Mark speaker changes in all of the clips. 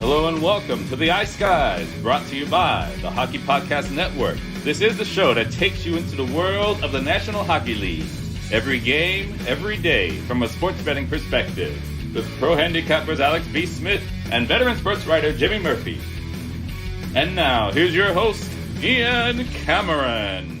Speaker 1: Hello and welcome to the Ice Guys, brought to you by the Hockey Podcast Network. This is the show that takes you into the world of the National Hockey League. Every game, every day, from a sports betting perspective. With pro handicappers Alex B. Smith and veteran sports writer Jimmy Murphy. And now, here's your host, Ian Cameron.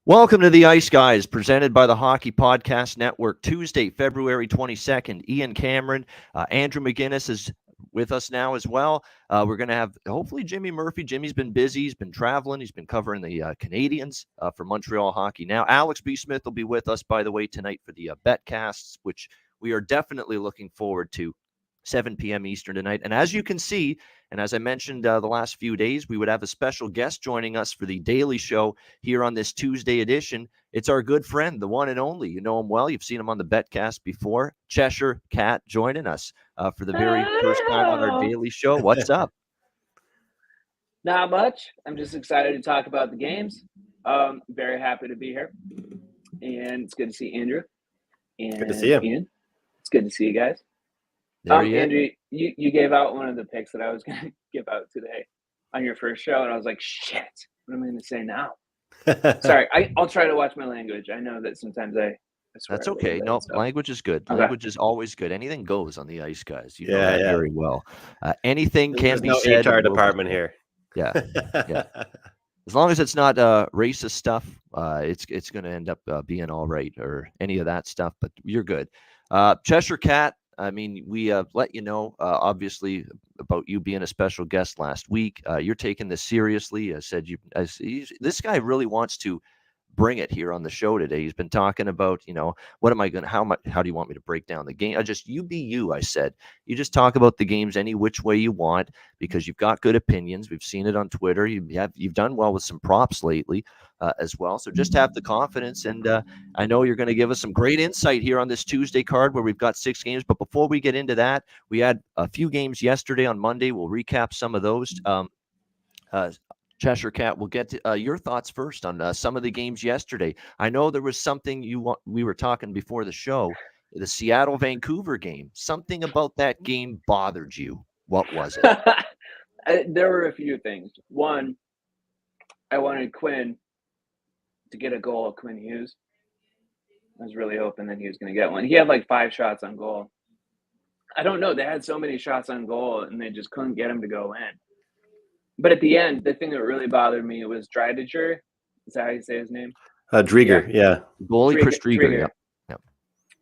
Speaker 2: Welcome to the Ice Guys, presented by the Hockey Podcast Network. Tuesday, February 22nd. Ian Cameron, Andrew McGinnis is with us now as well. We're going to have, hopefully, Jimmy Murphy. Jimmy's been busy. He's been traveling. He's been covering the Canadiens for Montreal Hockey Now. Alex B. Smith will be with us, by the way, tonight for the betcasts, which we are definitely looking forward to. 7 p.m. Eastern tonight. And as you can see, and as I mentioned the last few days, we would have a special guest joining us for the Daily Show here on this Tuesday edition. It's our good friend, the one and only. You know him well. You've seen him on the betcast before. Cheshire Cat joining us for the very first time on our Daily Show. What's up?
Speaker 3: Not much. I'm just excited to talk about the games. Very happy to be here. And it's good to see Andrew. And
Speaker 4: good to see you.
Speaker 3: Ian. It's good to see you guys. Andrew, you gave out one of the picks that I was going to give out today on your first show, and I was like, shit, what am I going to say now? Sorry, I'll try to watch my language. I know that sometimes I swear.
Speaker 2: That's okay. No, so. Language is good.
Speaker 3: Okay.
Speaker 2: Language is always good. Anything goes on the Ice Guys. You know that very well. Anything can be
Speaker 4: no
Speaker 2: said.
Speaker 4: HR department here.
Speaker 2: Yeah. As long as it's not racist stuff, it's going to end up being all right, or any of that stuff, but you're good. Cheshire Cat, I mean, we let you know, obviously, about you being a special guest last week. You're taking this seriously. I said this guy really wants to bring it here on the show today. He's been talking about, what am I going to, how do you want me to break down the game? You be you, I said. You just talk about the games any which way you want, because you've got good opinions. We've seen it on Twitter. You've done well with some props lately as well. So just have the confidence. And I know you're going to give us some great insight here on this Tuesday card where we've got 6 games. But before we get into that, we had a few games yesterday on Monday. We'll recap some of those. Cheshire Cat, we'll get to, your thoughts first on some of the games yesterday. I know there was something we were talking before the show, the Seattle-Vancouver game. Something about that game bothered you. What was it?
Speaker 3: There were a few things. One, I wanted Quinn to get a goal of Quinn Hughes. I was really hoping that he was going to get one. He had like 5 shots on goal. I don't know. They had so many shots on goal, and they just couldn't get him to go in. But at the end, the thing that really bothered me was Driedger. Is that how you say his name?
Speaker 4: Drieger, yeah.
Speaker 2: Goalie Chris Drieger.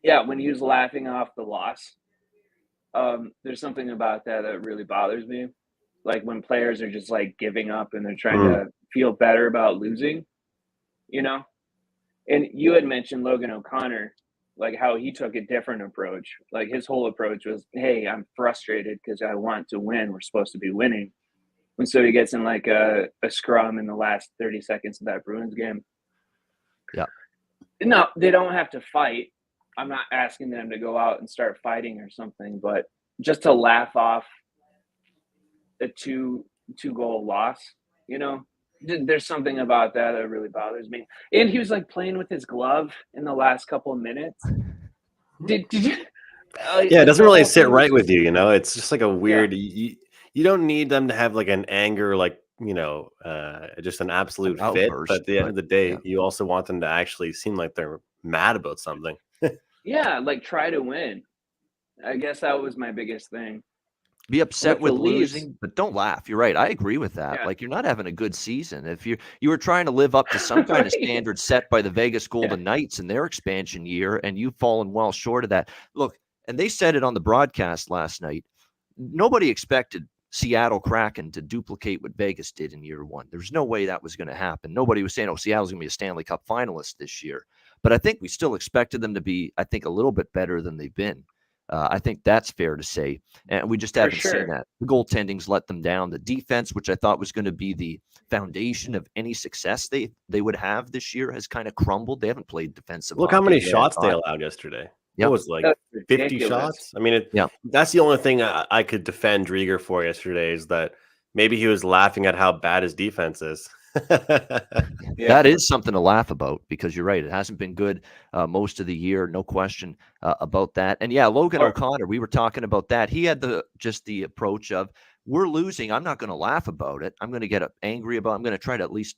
Speaker 3: Yeah, when he was laughing off the loss. There's something about that really bothers me. Like when players are just like giving up and they're trying to feel better about losing, And you had mentioned Logan O'Connor, like how he took a different approach. Like his whole approach was, hey, I'm frustrated because I want to win. We're supposed to be winning. And so he gets in like a scrum in the last 30 seconds of that Bruins game.
Speaker 2: Yeah.
Speaker 3: No, they don't have to fight. I'm not asking them to go out and start fighting or something, but just to laugh off a two-goal loss, there's something about that really bothers me. And he was like playing with his glove in the last couple of minutes. Did you?
Speaker 4: It doesn't really sit right with you, It's just like a weird. Yeah. You don't need them to have like an anger, like, just an absolute fit. But at the end of the day, you also want them to actually seem like they're mad about something.
Speaker 3: Yeah, like try to win. I guess that was my biggest thing.
Speaker 2: Be upset with losing, but don't laugh. You're right. I agree with that. Yeah. Like you're not having a good season. If you were trying to live up to some kind of standard set by the Vegas Golden Knights in their expansion year, and you've fallen well short of that. Look, and they said it on the broadcast last night. Nobody expected Seattle Kraken to duplicate what Vegas did in year 1. There's no way that was going to happen. Nobody was saying, Seattle's going to be a Stanley Cup finalist this year. But I think we still expected them to be, a little bit better than they've been. I think that's fair to say. And we just haven't seen that. The goaltending's let them down. The defense, which I thought was going to be the foundation of any success they would have this year, has kind of crumbled. They haven't played defensive.
Speaker 4: Look how many shots they allowed yesterday. Yep. It was like 50 shots. I mean, that's the only thing I could defend Drieger for yesterday, is that maybe he was laughing at how bad his defense is.
Speaker 2: That is something to laugh about, because you're right. It hasn't been good most of the year. No question about that. And yeah, Logan O'Connor, we were talking about that. He had the approach of, we're losing. I'm not going to laugh about it. I'm going to get angry about it. I'm going to try to at least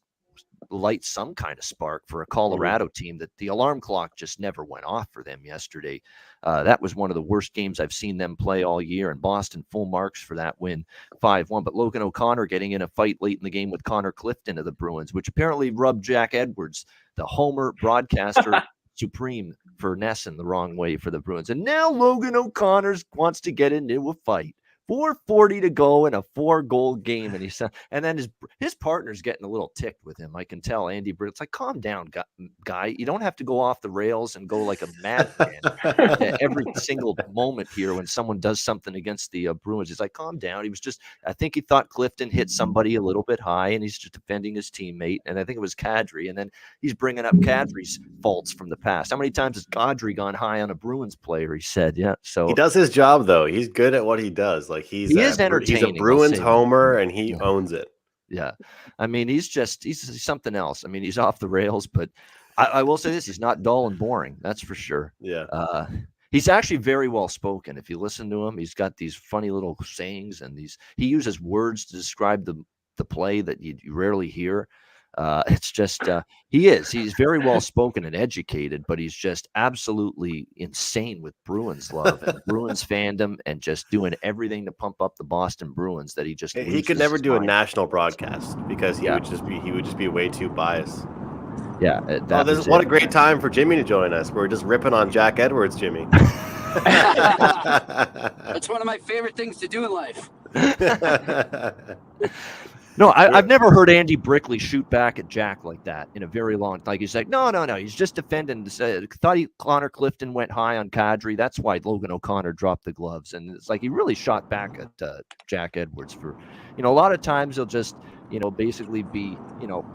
Speaker 2: light some kind of spark for a Colorado team that the alarm clock just never went off for them yesterday. That was one of the worst games I've seen them play all year, and Boston full marks for that win 5-1. But Logan O'Connor getting in a fight late in the game with Connor Clifton of the Bruins, which apparently rubbed Jack Edwards, the Homer broadcaster supreme for Nesson, the wrong way for the Bruins. And now Logan O'Connor wants to get into a fight. 4:40 to go in a 4-goal game, and then his partner's getting a little ticked with him. I can tell. Andy Britt, it's like, calm down, guy. You don't have to go off the rails and go like a madman every single moment here when someone does something against the Bruins. He's like, calm down. I think he thought Clifton hit somebody a little bit high, and he's just defending his teammate. And I think it was Kadri, and then he's bringing up Kadri's faults from the past. How many times has Kadri gone high on a Bruins player? He said, yeah. So
Speaker 4: he does his job though. He's good at what he does. Like he is entertaining. He's a Bruins homer, and he owns it.
Speaker 2: Yeah. I mean, he's something else. I mean, he's off the rails, but I will say this, he's not dull and boring. That's for sure.
Speaker 4: Yeah.
Speaker 2: He's actually very well spoken. If you listen to him, he's got these funny little sayings, and he uses words to describe the play that you rarely hear. It's just he's very well spoken and educated, but he's just absolutely insane with Bruins love and Bruins fandom, and just doing everything to pump up the Boston Bruins that he
Speaker 4: could never do a national broadcast, because he would just be way too biased.
Speaker 2: Yeah.
Speaker 4: What a great time for Jimmy to join us. We're just ripping on Jack Edwards, Jimmy.
Speaker 5: That's one of my favorite things to do in life.
Speaker 2: No, I've never heard Andy Brickley shoot back at Jack like that in a very long time. Like, he's like, no, he's just defending. Thought Connor Clifton went high on Kadri. That's why Logan O'Connor dropped the gloves. And it's like he really shot back at Jack Edwards for, a lot of times he'll just, basically be,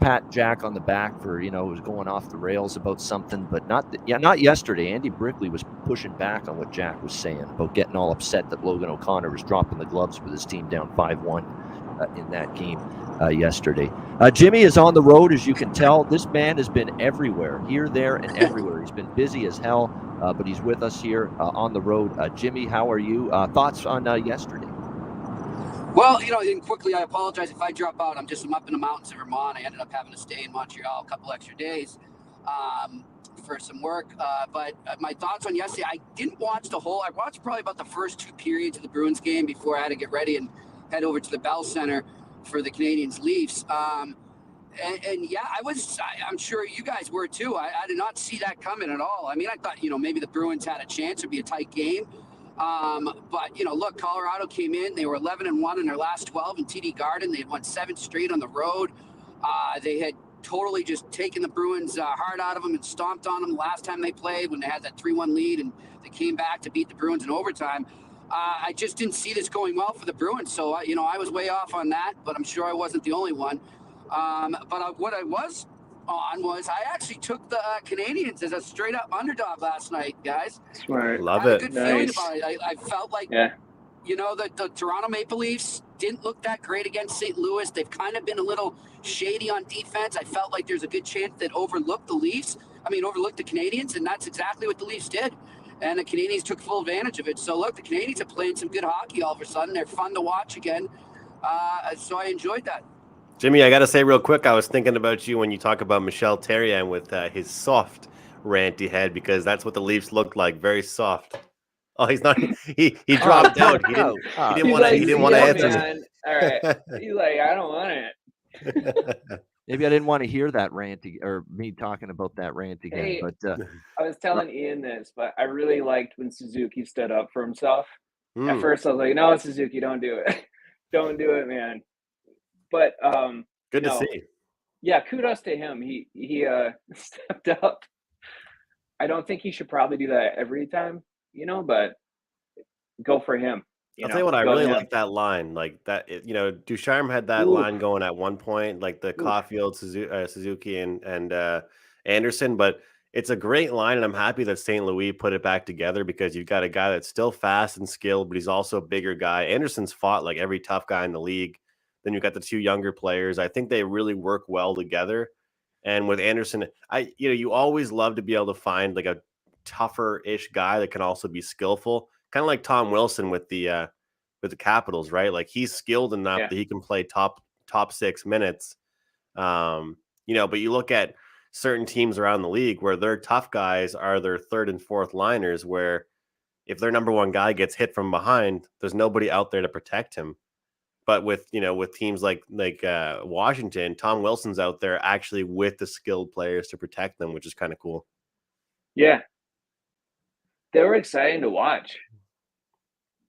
Speaker 2: pat Jack on the back for, was going off the rails about something, but not yesterday. Andy Brickley was pushing back on what Jack was saying about getting all upset that Logan O'Connor was dropping the gloves with his team down 5-1. In that game yesterday. Jimmy is on the road, as you can tell. This man has been everywhere, here, there, and everywhere. He's been busy as hell, but he's with us here on the road. Jimmy, how are you? Thoughts on yesterday?
Speaker 5: Well, and quickly, I apologize if I drop out. I'm up in the mountains of Vermont. I ended up having to stay in Montreal a couple extra days for some work. But my thoughts on yesterday, I didn't watch the whole. I watched probably about the first 2 periods of the Bruins game before I had to get ready and head over to the Bell Center for the Canadiens Leafs. And yeah, I'm sure you guys were too. I did not see that coming at all. I mean, I thought, maybe the Bruins had a chance. It'd be a tight game. But, look, Colorado came in. They were 11-1 in their last 12 in TD Garden. They had won 7 straight on the road. They had totally just taken the Bruins' heart out of them and stomped on them the last time they played, when they had that 3-1 lead, and they came back to beat the Bruins in overtime. I just didn't see this going well for the Bruins. So, I was way off on that, but I'm sure I wasn't the only one. But what I was on was I actually took the Canadiens as a straight-up underdog last night, guys.
Speaker 3: Smart.
Speaker 4: Love
Speaker 5: I had
Speaker 4: it.
Speaker 5: a good feeling about it. I felt like, the Toronto Maple Leafs didn't look that great against St. Louis. They've kind of been a little shady on defense. I felt like there's a good chance they'd overlook the Canadiens, and that's exactly what the Leafs did. And the Canadiens took full advantage of it. So, look, the Canadiens are playing some good hockey all of a sudden. They're fun to watch again. So I enjoyed that.
Speaker 4: Jimmy, I got to say real quick, I was thinking about you when you talk about Michel Therrien with his soft, ranty head, because that's what the Leafs looked like, very soft. Oh, he's not. He dropped out. He didn't want to answer.
Speaker 3: Man. All right. He's like, I don't want it.
Speaker 2: Maybe I didn't want to hear that rant, or me talking about that rant again.
Speaker 3: Hey,
Speaker 2: but
Speaker 3: I was telling Ian this, but I really liked when Suzuki stood up for himself. At first, I was like, "No, Suzuki, don't do it, don't do it, man." But
Speaker 4: good to see.
Speaker 3: Yeah, kudos to him. He stepped up. I don't think he should probably do that every time, but go for him.
Speaker 4: I'll tell you what, I really like that line. Like that, Ducharme had that line going at one point, like the Caulfield, Suzuki, and Anderson. But it's a great line, and I'm happy that St. Louis put it back together, because you've got a guy that's still fast and skilled, but he's also a bigger guy. Anderson's fought like every tough guy in the league, Then you got the two younger players. I think they really work well together. And with Anderson, you always love to be able to find like a tougher-ish guy that can also be skillful, kind of like Tom Wilson with the Capitals, right? Like he's skilled enough that he can play top 6 minutes. But you look at certain teams around the league where their tough guys are their third and fourth liners, where if their number one guy gets hit from behind, there's nobody out there to protect him. But with teams like Washington, Tom Wilson's out there actually with the skilled players to protect them, which is kind of cool.
Speaker 3: Yeah. They were exciting to watch.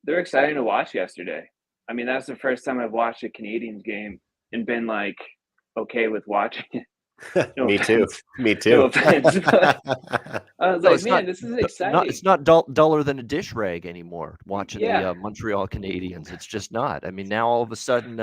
Speaker 3: They're exciting to watch yesterday. I mean, that's the first time I've watched a Canadiens game and been like okay with watching it. No
Speaker 4: Me
Speaker 3: offense.
Speaker 4: too.
Speaker 3: No offense, I was like, man, this is exciting.
Speaker 2: It's not duller than a dish rag anymore watching the Montreal Canadiens. It's just not. I mean, now all of a sudden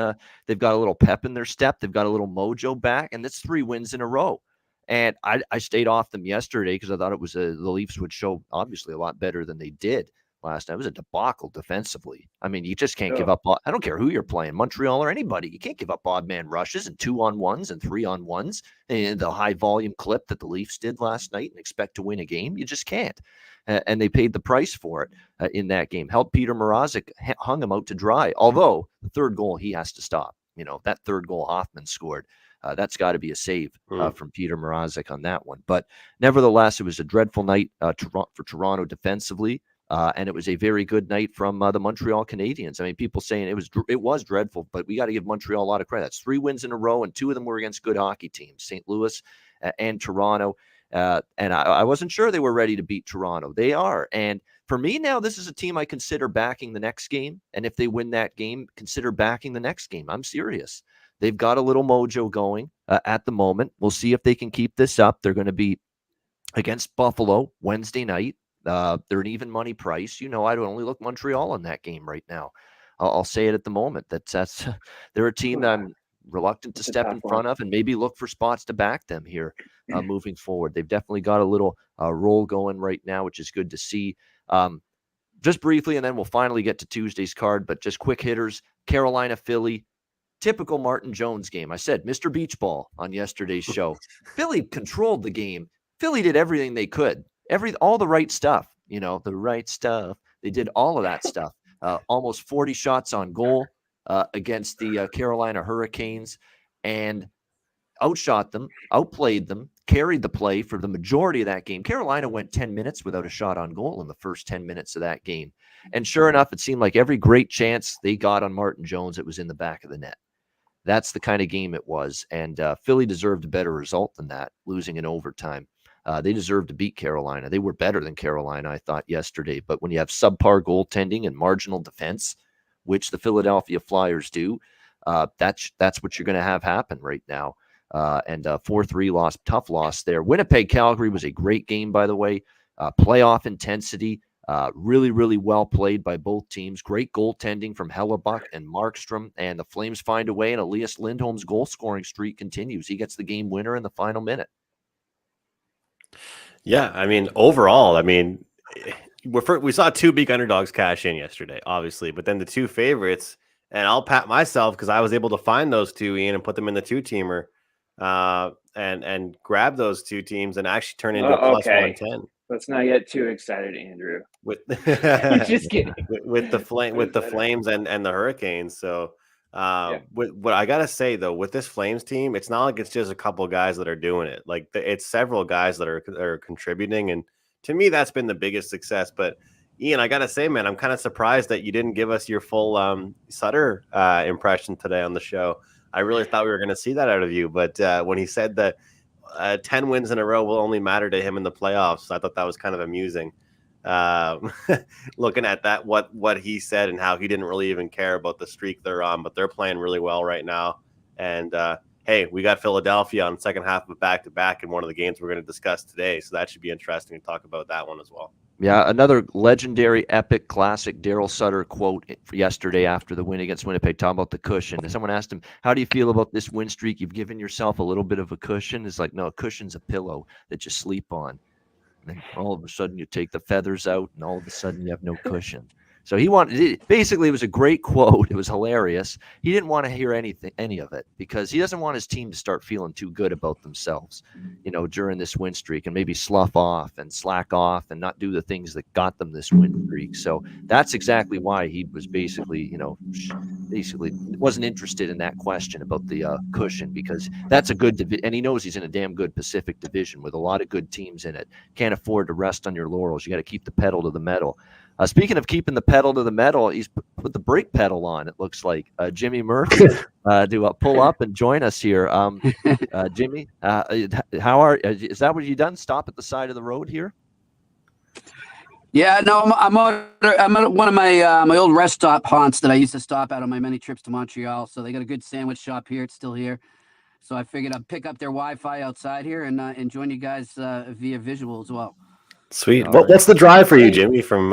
Speaker 2: they've got a little pep in their step. They've got a little mojo back, and it's 3 wins in a row. And I stayed off them yesterday because I thought it was the Leafs would show obviously a lot better than they did last night. It was a debacle defensively. I mean, you just can't give up. I don't care who you're playing, Montreal or anybody. You can't give up odd man rushes and 2-on-1s and 3-on-1s and the high volume clip that the Leafs did last night and expect to win a game. You just can't. And they paid the price for it in that game. Helped Peter Mrazek, hung him out to dry. Although the third goal he has to stop. That third goal Hoffman scored. That's got to be a save from Peter Mrazek on that one. But nevertheless, it was a dreadful night for Toronto defensively. And it was a very good night from the Montreal Canadiens. I mean, people saying it was dreadful, but we got to give Montreal a lot of credit. That's 3 wins in a row, and 2 of them were against good hockey teams, St. Louis and Toronto. And I wasn't sure they were ready to beat Toronto. They are. And for me now, this is a team I consider backing the next game. And if they win that game, consider backing the next game. I'm serious. They've got a little mojo going at the moment. We'll see if they can keep this up. They're going to be against Buffalo Wednesday night. They're an even money price. I would only look Montreal in that game right now. I'll say it at the moment. That's they're a team that I'm reluctant to step in front of and maybe look for spots to back them here moving forward. They've definitely got a little roll going right now, which is good to see. Just briefly, and then we'll finally get to Tuesday's card, but just quick hitters, Carolina, Philly. Typical Martin Jones game. I said Mr. Beach Ball on yesterday's show. Philly controlled the game. Philly did everything they could. All the right stuff, the right stuff. They did all of that stuff. Almost 40 shots on goal against the Carolina Hurricanes, and outshot them, outplayed them, carried the play for the majority of that game. Carolina went 10 minutes without a shot on goal in the first 10 minutes of that game. And sure enough, it seemed like every great chance they got on Martin Jones, it was in the back of the net. That's the kind of game it was. And Philly deserved a better result than that, losing in overtime. They deserved to beat Carolina. They were better than Carolina, I thought, yesterday. But when you have subpar goaltending and marginal defense, which the Philadelphia Flyers do, that's what you're going to have happen right now. And 4-3 loss, tough loss there. Winnipeg-Calgary was a great game, by the way. Playoff intensity, really, really well played by both teams. Great goaltending from Hellebuck and Markstrom. And the Flames find a way, and Elias Lindholm's goal-scoring streak continues. He gets the game winner in the final minute.
Speaker 4: Yeah, I mean, overall, we saw 2 big underdogs cash in yesterday, obviously, but then the 2 favorites, and I'll pat myself because I was able to find those 2, Ian, and put them in the 2-teamer, and grab those 2 teams and actually turn into a plus 110.
Speaker 3: Let's not get too excited, Andrew.
Speaker 4: With
Speaker 3: just kidding.
Speaker 4: with the Flames and the Hurricanes. So what I gotta say though, with this Flames team, it's not like it's just a couple of guys that are doing it. Like it's several guys that are contributing, and to me, that's been the biggest success. But Ian, I gotta say, man, I'm kind of surprised that you didn't give us your full Sutter impression today on the show. I really thought we were going to see that out of you, but when he said that 10 wins in a row will only matter to him in the playoffs, I thought that was kind of amusing. Looking at that, what he said and how he didn't really even care about the streak they're on, but they're playing really well right now. And hey, we got Philadelphia on the second half of a back-to-back in one of the games we're going to discuss today, so that should be interesting to talk about that one as well.
Speaker 2: Yeah, another legendary, epic, classic Daryl Sutter quote yesterday after the win against Winnipeg, talking about the cushion. And someone asked him, how do you feel about this win streak? You've given yourself a little bit of a cushion. It's like, no, a cushion's a pillow that you sleep on. And then all of a sudden you take the feathers out, and all of a sudden you have no cushion. So he wanted, basically, it was a great quote. It was hilarious. He didn't want to hear any of it, because he doesn't want his team to start feeling too good about themselves, during this win streak, and maybe slough off and slack off and not do the things that got them this win streak. So that's exactly why he was basically wasn't interested in that question about the cushion, because that's a good and he knows he's in a damn good Pacific Division with a lot of good teams in it. Can't afford to rest on your laurels. You got to keep the pedal to the metal. Speaking of keeping the pedal to the metal, he's put the brake pedal on, it looks like. Jimmy Murphy to pull up and join us here. Jimmy, is that what you done? Stop at the side of the road here?
Speaker 5: Yeah, no, I'm at one of my my old rest stop haunts that I used to stop at on my many trips to Montreal. So they got a good sandwich shop here. It's still here. So I figured I'd pick up their Wi-Fi outside here and join you guys via visual as well.
Speaker 4: Sweet. What's the drive for you, Jimmy, from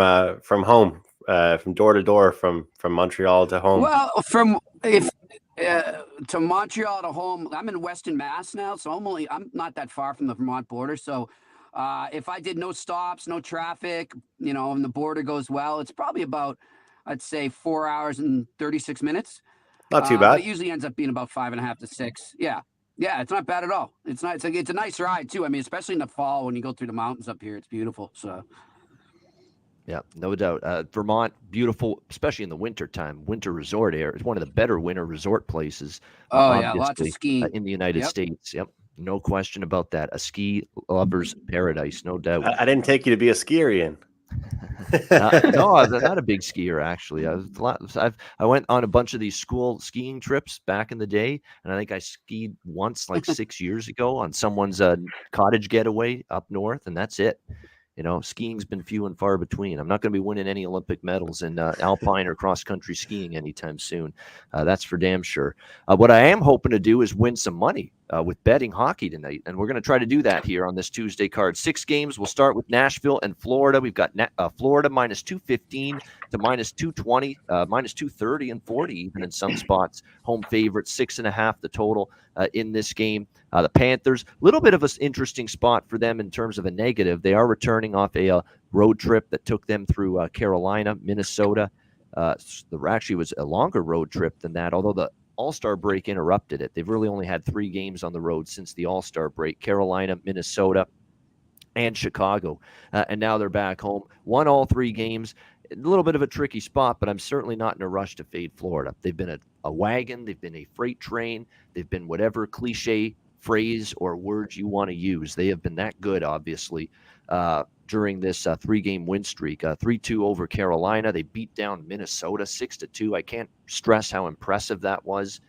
Speaker 4: home, from door to door, from Montreal to home?
Speaker 5: Well, to Montreal to home, I'm in Western Mass now, so I'm not that far from the Vermont border. So if I did no stops, no traffic, and the border goes well, it's probably about, I'd say, 4 hours and 36 minutes.
Speaker 4: Not too bad.
Speaker 5: It usually ends up being about 5.5 to 6. Yeah, it's not bad at all. It's a nice ride too. I mean, especially in the fall when you go through the mountains up here, it's beautiful. So,
Speaker 2: yeah, no doubt. Vermont, beautiful, especially in the winter time. Winter resort area. It's one of the better winter resort places.
Speaker 5: Oh yeah, lots of skiing
Speaker 2: in the United States. Yep, no question about that. A ski lover's paradise, no doubt.
Speaker 4: I didn't take you to be a skier, Ian.
Speaker 2: No, I'm not a big skier, actually. I went on a bunch of these school skiing trips back in the day, and I think I skied once, like 6 years ago, on someone's cottage getaway up north, and that's it. Skiing's been few and far between. I'm not going to be winning any Olympic medals in alpine or cross-country skiing anytime soon. That's for damn sure. What I am hoping to do is win some money with betting hockey tonight, and we're going to try to do that here on this Tuesday card. 6 games. We'll start with Nashville and Florida. We've got Florida minus 215 to minus 220, minus 230 and 40 even in some spots. Home favorite, 6.5 the total in this game. The Panthers, a little bit of an interesting spot for them in terms of a negative. They are returning off a road trip that took them through Carolina, Minnesota. There actually was a longer road trip than that, although the All-Star break interrupted it. They've really only had 3 games on the road since the All-Star break: Carolina, Minnesota, and Chicago. And now they're back home. Won all 3 games. A little bit of a tricky spot, but I'm certainly not in a rush to fade Florida. They've been a wagon. They've been a freight train. They've been whatever cliche phrase or words you want to use. They have been that good, obviously, during this 3-game win streak. 3-2 over Carolina. They beat down Minnesota 6-2. I can't stress how impressive that was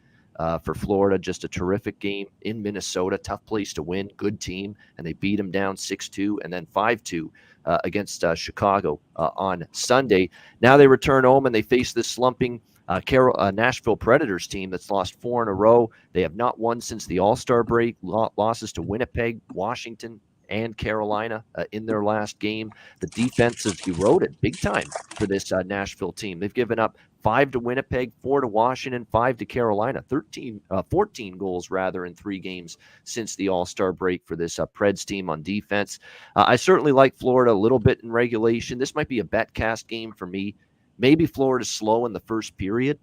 Speaker 2: for Florida. Just a terrific game in Minnesota. Tough place to win. Good team. And they beat them down 6-2 and then 5-2 against Chicago on Sunday. Now they return home and they face this slumping Nashville Predators team that's lost 4 in a row. They have not won since the All-Star break. Losses to Winnipeg, Washington, and Carolina in their last game. The defense has eroded big time for this Nashville team. They've given up 5 to Winnipeg, 4 to Washington, 5 to Carolina, 14 goals rather in 3 games since the All-Star break for this Preds team on defense. I certainly like Florida a little bit in regulation. This might be a betcast game for me. Maybe Florida's slow in the first period.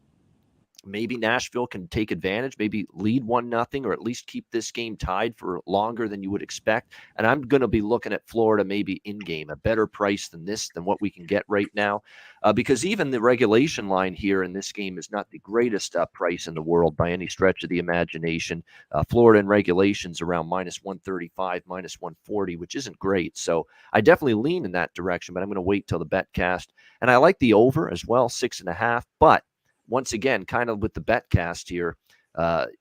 Speaker 2: Maybe Nashville can take advantage, maybe lead 1-0, or at least keep this game tied for longer than you would expect. And I'm going to be looking at Florida maybe in-game, a better price than what we can get right now. Because even the regulation line here in this game is not the greatest price in the world by any stretch of the imagination. Florida in regulation's around minus 135, minus 140, which isn't great. So I definitely lean in that direction, but I'm going to wait till the betcast. And I like the over as well, 6.5, but once again, kind of with the betcast here,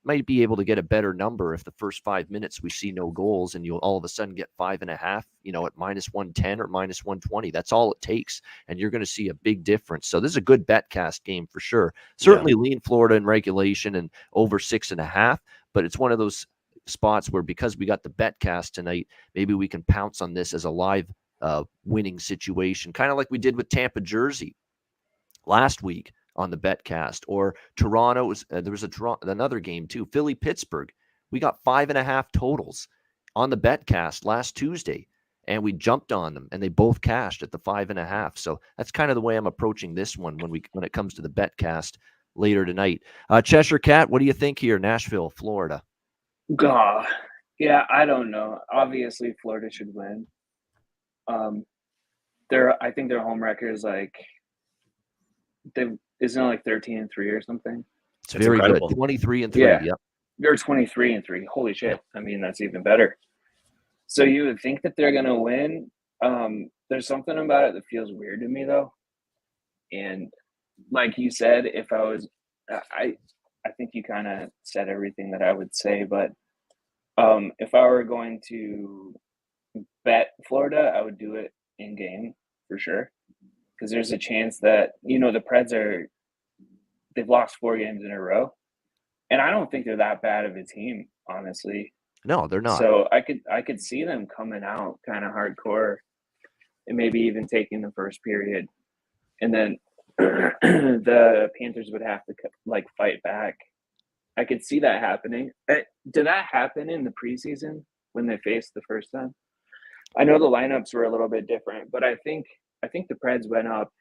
Speaker 2: might be able to get a better number if the first 5 minutes we see no goals and you'll all of a sudden get 5.5, at minus 110 or minus 120. That's all it takes, and you're going to see a big difference. So this is a good betcast game for sure. Certainly lean Florida in regulation and over 6.5, but it's one of those spots where because we got the betcast tonight, maybe we can pounce on this as a live winning situation, kind of like we did with Tampa Jersey last week on the betcast, or Toronto. There was another game too, Philly Pittsburgh. We got 5.5 totals on the betcast last Tuesday. and we jumped on them, and they both cashed at the 5.5. So that's kind of the way I'm approaching this one when it comes to the bet cast later tonight. Cheshire Cat, what do you think here? Nashville, Florida.
Speaker 3: Yeah, I don't know. Obviously, Florida should win. I think their home record is like isn't it like 13-3 or something?
Speaker 2: It's very incredible. Good. 23-3.
Speaker 3: Yeah.
Speaker 2: Yep.
Speaker 3: They're 23-3. Holy shit! I mean, that's even better. So you would think that they're gonna win. There's something about it that feels weird to me though, and like you said, if I was, I think you kind of said everything that I would say, but if I were going to bet Florida, I would do it in game for sure, because there's a chance that the Preds they've lost 4 games in a row, and I don't think they're that bad of a team, honestly.
Speaker 2: No, they're not.
Speaker 3: So I could see them coming out kind of hardcore, and maybe even taking the first period, and then the Panthers would have to like fight back. I could see that happening. Did that happen in the preseason when they faced the first time? I know the lineups were a little bit different, but I think the Preds went up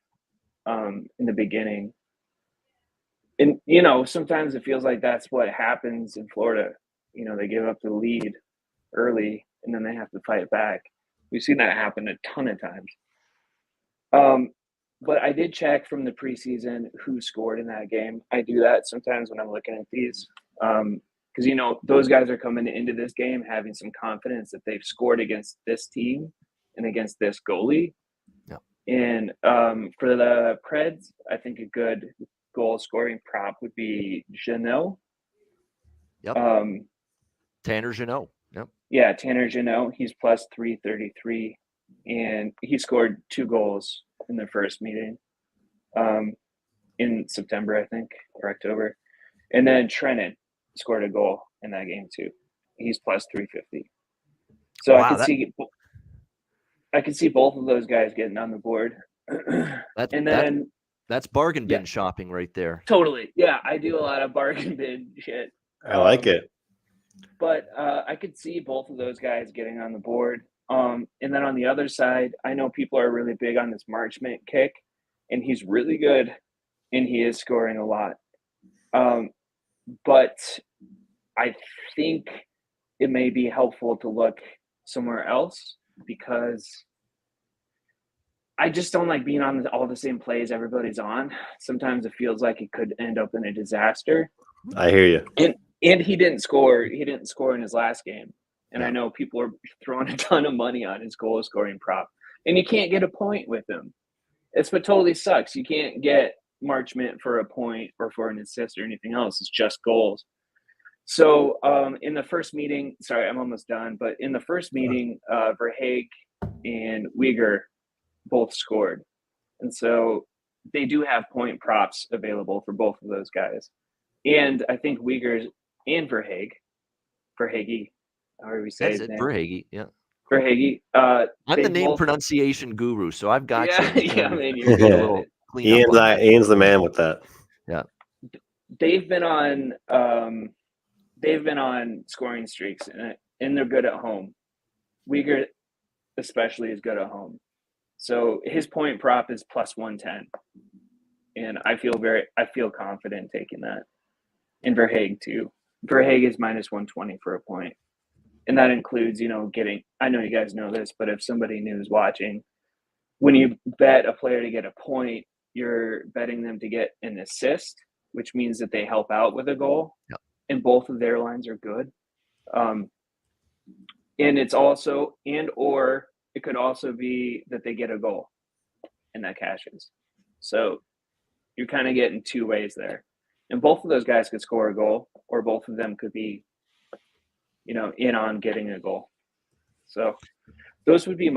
Speaker 3: in the beginning. And, sometimes it feels like that's what happens in Florida. They give up the lead early, and then they have to fight back. We've seen that happen a ton of times. But I did check from the preseason who scored in that game. I do that sometimes when I'm looking at these. Because, those guys are coming into this game having some confidence that they've scored against this team and against this goalie.
Speaker 2: Yeah.
Speaker 3: And for the Preds, I think a good goal scoring prop would be Jeannot.
Speaker 2: Yep. Tanner Jeannot. Yep.
Speaker 3: Yeah, Tanner Jeannot. He's plus 333, and he scored 2 goals in their first meeting in September, I think, or October. And then Trennan scored a goal in that game too. He's plus 350. So wow, I could see both of those guys getting on the board.
Speaker 2: That's bargain bin shopping right there.
Speaker 3: Totally. Yeah, I do a lot of bargain bin shit.
Speaker 4: I like it.
Speaker 3: But I could see both of those guys getting on the board. And then on the other side, I know people are really big on this Marchment kick, and he's really good, and he is scoring a lot. But I think it may be helpful to look somewhere else, because I just don't like being on all the same plays everybody's on. Sometimes it feels like it could end up in a disaster.
Speaker 4: I hear you.
Speaker 3: And he didn't score. He didn't score in his last game. And I know people are throwing a ton of money on his goal scoring prop. And you can't get a point with him. It's what totally sucks. You can't get Marchment for a point or for an assist or anything else. It's just goals. So in the first meeting, sorry, I'm almost done. But in the first meeting, Verhaeghe and Uyghur both scored. And so they do have point props available for both of those guys. And I think Uyghur and Verhaeghe, however we say his name.
Speaker 2: Verhaeghe, yeah.
Speaker 3: Verhaeghe.
Speaker 2: I'm the name pronunciation guru, so I've got you.
Speaker 3: Yeah, man, you're good.
Speaker 4: Ian's the man with that.
Speaker 2: Yeah.
Speaker 3: They've been on scoring streaks, and they're good at home. Uyghur especially is good at home. So his point prop is plus 110. And I feel confident taking that. And Verhaeghe too. Verhaeghe is minus 120 for a point. And that includes, I know you guys know this, but if somebody new is watching, when you bet a player to get a point, you're betting them to get an assist, which means that they help out with a goal.
Speaker 2: Yep.
Speaker 3: And both of their lines are good. And it's also, or it could also be that they get a goal and that cashes. So you're kind of getting 2 ways there. And both of those guys could score a goal, or both of them could be, in on getting a goal. So those would be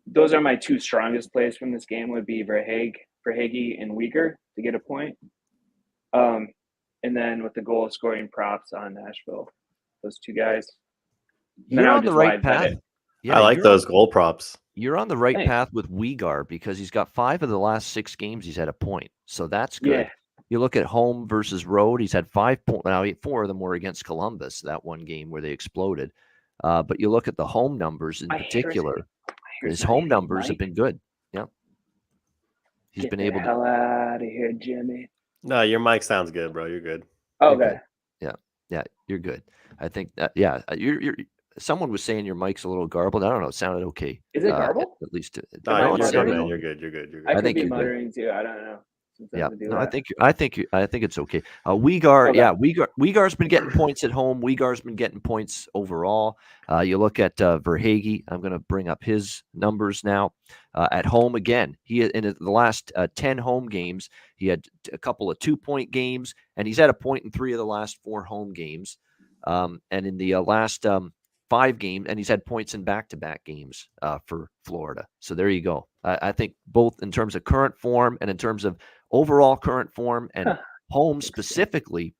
Speaker 3: those are my 2 strongest plays from this game, would be Verhaeghe and Uyghur to get a point. And then with the goal scoring props on Nashville, those 2 guys.
Speaker 2: You're on the right path.
Speaker 4: Yeah, I like those goal props.
Speaker 2: You're on the right path with Uyghur, because he's got 5 of the last 6 games he's had a point. So that's good.
Speaker 3: Yeah.
Speaker 2: You look at home versus road, he's had 5 points. Now, 4 of them were against Columbus, that one game where they exploded. But you look at the home numbers in particular. His home numbers have been good. Yeah. He's been able to.
Speaker 3: Hell out of here, Jimmy.
Speaker 4: No, your mic sounds good, bro. You're good.
Speaker 3: Okay.
Speaker 2: Yeah, you're good. I think that, you're someone was saying your mic's a little garbled. I don't know. It sounded okay.
Speaker 3: Is it garbled?
Speaker 2: At least.
Speaker 4: No, you're good, man. You're good. You're good.
Speaker 3: I think you're muttering too. I don't know.
Speaker 2: Yeah, no, I think it's okay. Weegar's been getting points at home. Weegar's been getting points overall. You look at Verhaeghe. I'm going to bring up his numbers now. At home again, he in the last 10 home games, he had a couple of 2-point games, and he's had a point in 3 of the last 4 home games. And in the last 5 games, and he's had points in back-to-back games for Florida. So there you go. I think both in terms of current form and in terms of overall current form and home specifically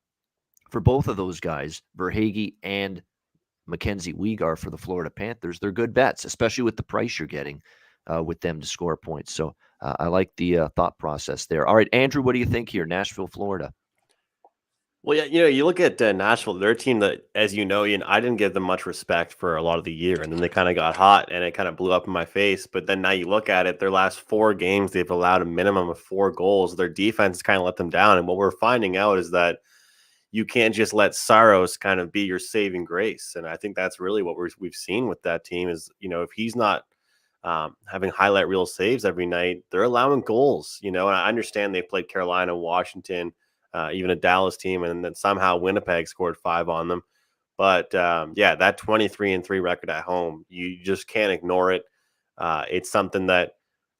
Speaker 2: for both of those guys, Verhaeghe and Mackenzie Weegar for the Florida Panthers, they're good bets, especially with the price you're getting with them to score points. So I like the thought process there. All right, Andrew, what do you think here? Nashville, Florida.
Speaker 4: Well, yeah, you look at Nashville, their team that, as you know, Ian, I didn't give them much respect for a lot of the year. And then they kind of got hot and it kind of blew up in my face. But then now you look at it, their last 4 games, they've allowed a minimum of 4 goals. Their defense has kind of let them down. And what we're finding out is that you can't just let Saros kind of be your saving grace. And I think that's really what we've seen with that team is, if he's not having highlight reel saves every night, they're allowing goals, and I understand they played Carolina, Washington, even a Dallas team, and then somehow Winnipeg scored 5 on them. But that 23-3 record at home, you just can't ignore it. It's something that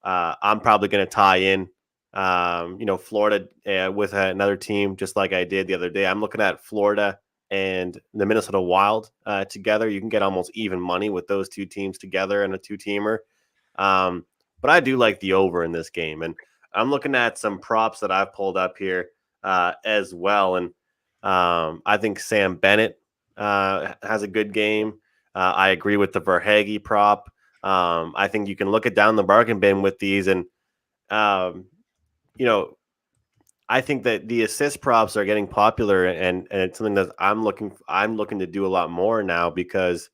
Speaker 4: I'm probably going to tie in, Florida with another team, just like I did the other day. I'm looking at Florida and the Minnesota Wild together. You can get almost even money with those 2 teams together in a 2-teamer. But I do like the over in this game. And I'm looking at some props that I've pulled up here as well. And I think Sam Bennett has a good game. I agree with the Verhaeghe prop. I think you can look it down the bargain bin with these. And, I think that the assist props are getting popular, and it's something that I'm looking to do a lot more now, because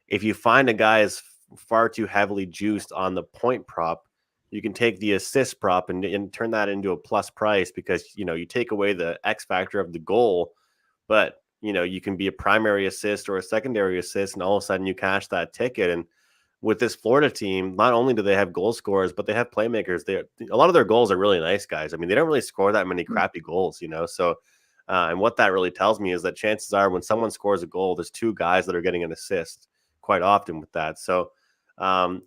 Speaker 4: if you find a guy is far too heavily juiced on the point prop, you can take the assist prop and turn that into a plus price, because you take away the X factor of the goal, but you can be a primary assist or a secondary assist, and all of a sudden you cash that ticket. And with this Florida team, not only do they have goal scorers, but they have playmakers. A lot of their goals are really nice guys. I mean, they don't really score that many crappy goals, So, and what that really tells me is that chances are when someone scores a goal, there's 2 guys that are getting an assist quite often with that. So, and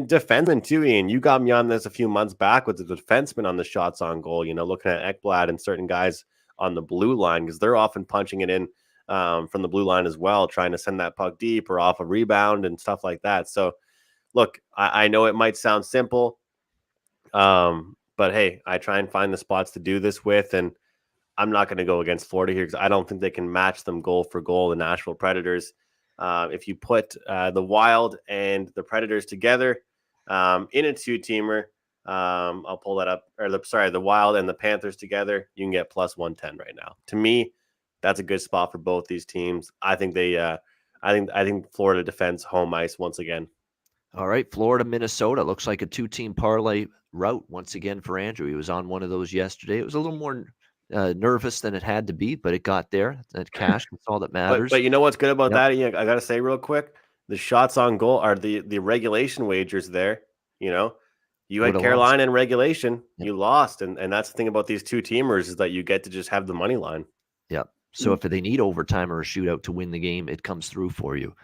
Speaker 4: defensemen too, Ian. You got me on this a few months back with the defensemen on the shots on goal. Looking at Ekblad and certain guys on the blue line, because they're often punching it in from the blue line as well, trying to send that puck deep or off a rebound and stuff like that. So, look, I know it might sound simple, but hey, I try and find the spots to do this with, and I'm not going to go against Florida here because I don't think they can match them goal for goal, the Nashville Predators. If you put the Wild and the Predators together in a 2-teamer, I'll pull that up, the Wild and the Panthers together, you can get plus 110 right now. To me, that's a good spot for both these teams. I think I think Florida defends home ice once again.
Speaker 2: All right, Florida, Minnesota. Looks like a 2-team parlay route once again for Andrew. He was on one of those yesterday. It was a little more nervous than it had to be, but it got there. That cash, that's all that matters.
Speaker 4: But you know what's good about that? I got to say real quick, the shots on goal are the regulation wagers there. You had Carolina in regulation. Yep. You lost, and that's the thing about these 2-teamers is that you get to just have the money line.
Speaker 2: Yep. So if they need overtime or a shootout to win the game, it comes through for you.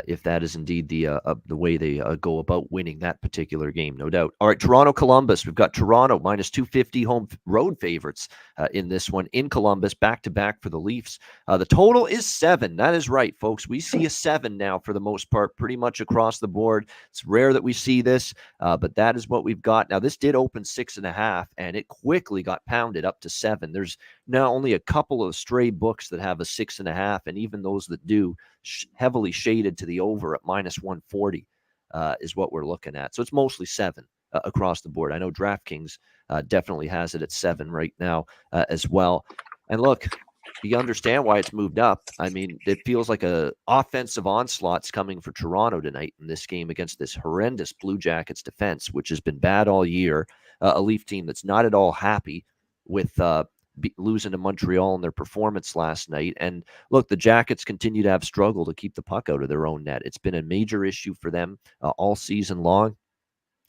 Speaker 2: If that is indeed the way they go about winning that particular game, no doubt. All right, Toronto-Columbus. We've got Toronto minus 250 home road favorites in this one in Columbus, back-to-back for the Leafs. The total is 7. That is right, folks. We see a 7 now for the most part, pretty much across the board. It's rare that we see this, but that is what we've got. Now, this did open 6.5, and it quickly got pounded up to 7. There's now only a couple of stray books that have a 6.5, and even those that do, heavily shaded to the over at minus 140 is what we're looking at. So it's mostly 7 across the board. I know DraftKings definitely has it at 7 right now as well. And look, you understand why it's moved up. I mean, it feels like a offensive onslaught's coming for Toronto tonight in this game against this horrendous Blue Jackets defense, which has been bad all year. A Leaf team that's not at all happy with losing to Montreal in their performance last night. And look, the Jackets continue to have struggle to keep the puck out of their own net. It's been a major issue for them all season long.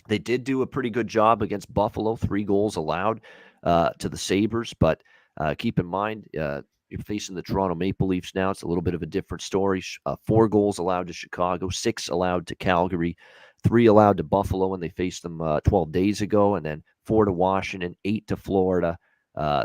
Speaker 2: They did do a pretty good job against Buffalo, 3 goals allowed to the Sabres, but keep in mind, you're facing the Toronto Maple Leafs now. It's a little bit of a different story. 4 goals allowed to Chicago, 6 allowed to Calgary, 3 allowed to Buffalo when they faced them 12 days ago, and then 4 to Washington, 8 to Florida,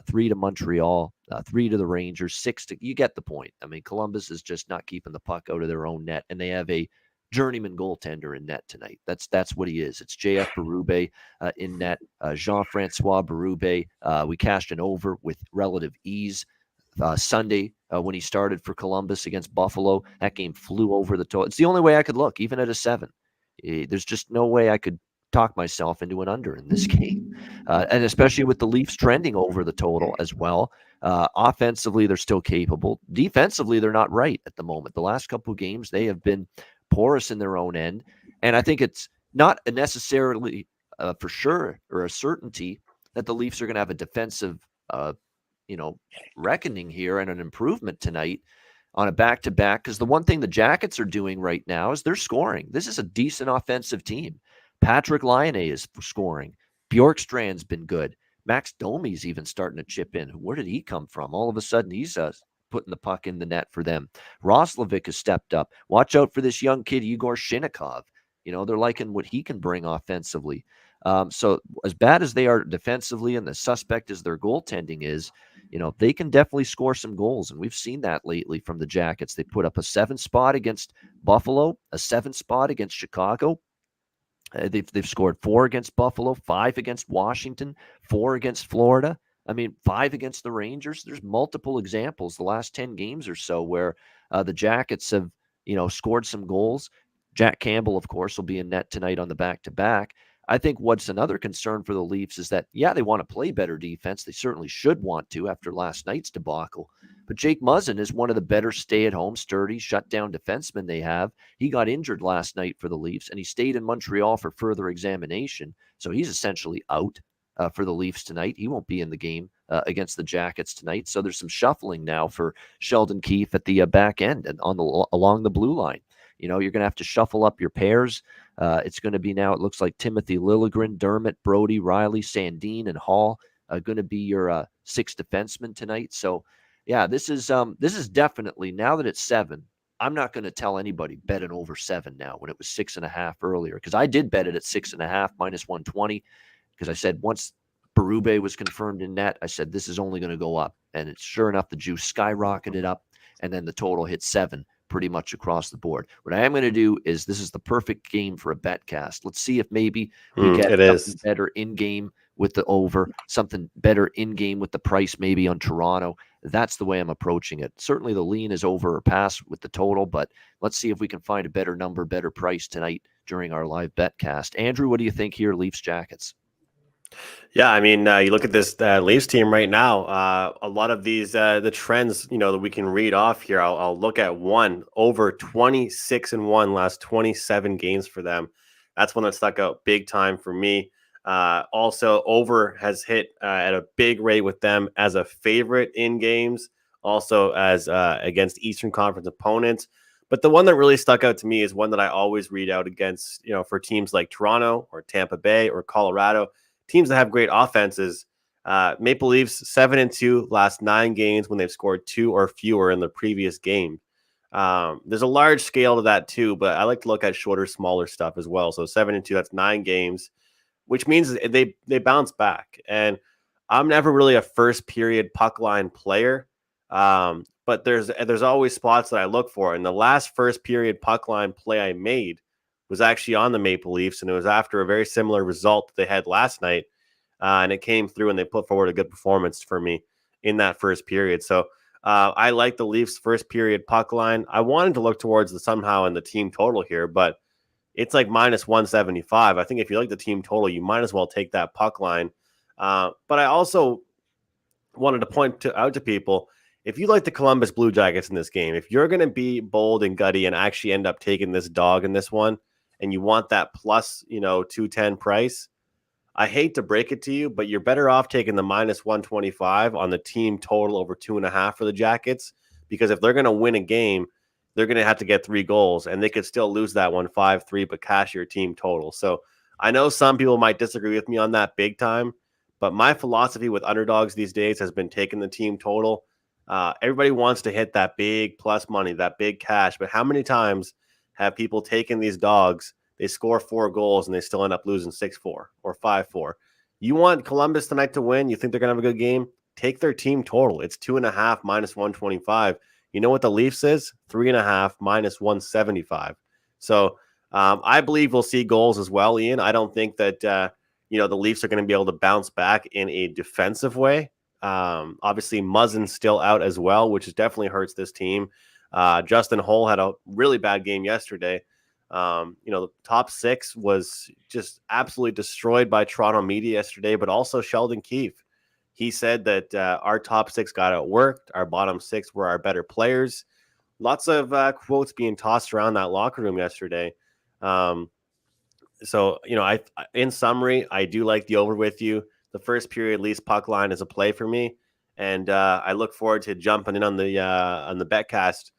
Speaker 2: 3 to Montreal, 3 to the Rangers, 6 to... You get the point. I mean, Columbus is just not keeping the puck out of their own net, and they have a journeyman goaltender in net tonight. That's what he is. It's JF Berube in net. Jean-Francois Berube. We cashed an over with relative ease Sunday when he started for Columbus against Buffalo. That game flew over the total. It's the only way I could look, even at a 7. There's just no way I could talk myself into an under in this game. And especially with the Leafs trending over the total as well. Offensively, they're still capable. Defensively, they're not right at the moment. The last couple of games, they have been porous in their own end. And I think it's not necessarily for sure or a certainty that the Leafs are going to have a defensive, reckoning here and an improvement tonight on a back-to-back. Because the one thing the Jackets are doing right now is they're scoring. This is a decent offensive team. Patrick Laine is scoring. Bjorkstrand's been good. Max Domi's even starting to chip in. Where did he come from? All of a sudden, he's putting the puck in the net for them. Roslovic has stepped up. Watch out for this young kid, Igor Shinnikov. They're liking what he can bring offensively. So as bad as they are defensively and the suspect as their goaltending is, they can definitely score some goals. And we've seen that lately from the Jackets. They put up a 7 spot against Buffalo, a 7 spot against Chicago. They've scored 4 against Buffalo, 5 against Washington, 4 against Florida. 5 against the Rangers. There's multiple examples the last 10 games or so where the Jackets have, scored some goals. Jack Campbell, of course, will be in net tonight on the back-to-back. I think what's another concern for the Leafs is that, they want to play better defense. They certainly should want to after last night's debacle. But Jake Muzzin is one of the better stay-at-home, sturdy, shut-down defensemen they have. He got injured last night for the Leafs, and he stayed in Montreal for further examination. So he's essentially out for the Leafs tonight. He won't be in the game against the Jackets tonight. So there's some shuffling now for Sheldon Keefe at the back end and along the blue line. You're going to have to shuffle up your pairs. It's going to be now, it looks like Timothy Liljegren, Dermott, Brody, Riley, Sandin, and Hall going to be your 6 defensemen tonight. So, this is definitely, now that it's 7, I'm not going to tell anybody bet it over 7 now when it was 6.5 earlier, because I did bet it at 6.5 minus 120. Because I said once Berube was confirmed in net, I said this is only going to go up. And it's sure enough, the juice skyrocketed up, and then the total hit 7 pretty much across the board. What I am going to do is, this is the perfect game for a bet cast. Let's see if maybe we get something better in-game with the over, something better in-game with the price maybe on Toronto. That's the way I'm approaching it. Certainly the lean is over or pass with the total, but let's see if we can find a better number, better price tonight during our live bet cast. Andrew, what do you think here, Leafs Jackets?
Speaker 4: Yeah, you look at this Leafs team right now. A lot of these the trends, that we can read off here. I'll look at one over 26-1 last 27 games for them. That's one that stuck out big time for me. Also, over has hit at a big rate with them as a favorite in games. Also, as against Eastern Conference opponents. But the one that really stuck out to me is one that I always read out against, for teams like Toronto or Tampa Bay or Colorado. Teams that have great offenses. Maple Leafs 7-2 last 9 games when they've scored 2 or fewer in the previous game. There's a large scale to that too, but I like to look at shorter, smaller stuff as well. So 7-2, that's 9 games, which means they bounce back. And I'm never really a first period puck line player, but there's always spots that I look for. And the last first period puck line play I made was actually on the Maple Leafs, and it was after a very similar result that they had last night, and it came through, and they put forward a good performance for me in that first period. So I like the Leafs' first period puck line. I wanted to look towards the somehow in the team total here, but it's like minus 175. I think if you like the team total, you might as well take that puck line. But I also wanted to point out to people, if you like the Columbus Blue Jackets in this game, if you're going to be bold and gutty and actually end up taking this dog in this one, and you want that plus, 210 price, I hate to break it to you, but you're better off taking the minus 125 on the team total over 2.5 for the Jackets, because if they're going to win a game, they're going to have to get 3 goals, and they could still lose that one 5-3, but cash your team total. So I know some people might disagree with me on that big time, but my philosophy with underdogs these days has been taking the team total. Everybody wants to hit that big plus money, that big cash, but how many times have people taken these dogs, they score 4 goals, and they still end up losing 6-4 or 5-4? You want Columbus tonight to win? You think they're going to have a good game? Take their team total. It's 2.5 minus 125. You know what the Leafs is? 3.5 minus 175. So I believe we'll see goals as well, Ian. I don't think that the Leafs are going to be able to bounce back in a defensive way. Obviously, Muzzin's still out as well, which definitely hurts this team. Justin Holl had a really bad game yesterday. The top 6 was just absolutely destroyed by Toronto media yesterday, but also Sheldon Keefe. He said that our top 6 got outworked. Our bottom 6 were our better players. Lots of quotes being tossed around that locker room yesterday. So, in summary, I do like the over with you. The first period least puck line is a play for me, and I look forward to jumping in on the betcast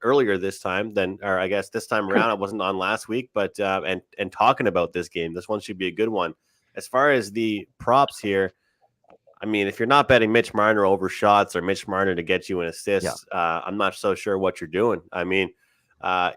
Speaker 4: earlier this time or I guess this time around. I wasn't on last week, but and talking about this game. This one should be a good one. As far as the props here, I mean, if you're not betting Mitch Marner over shots or Mitch Marner to get you an assist, I'm not so sure what you're doing. I mean,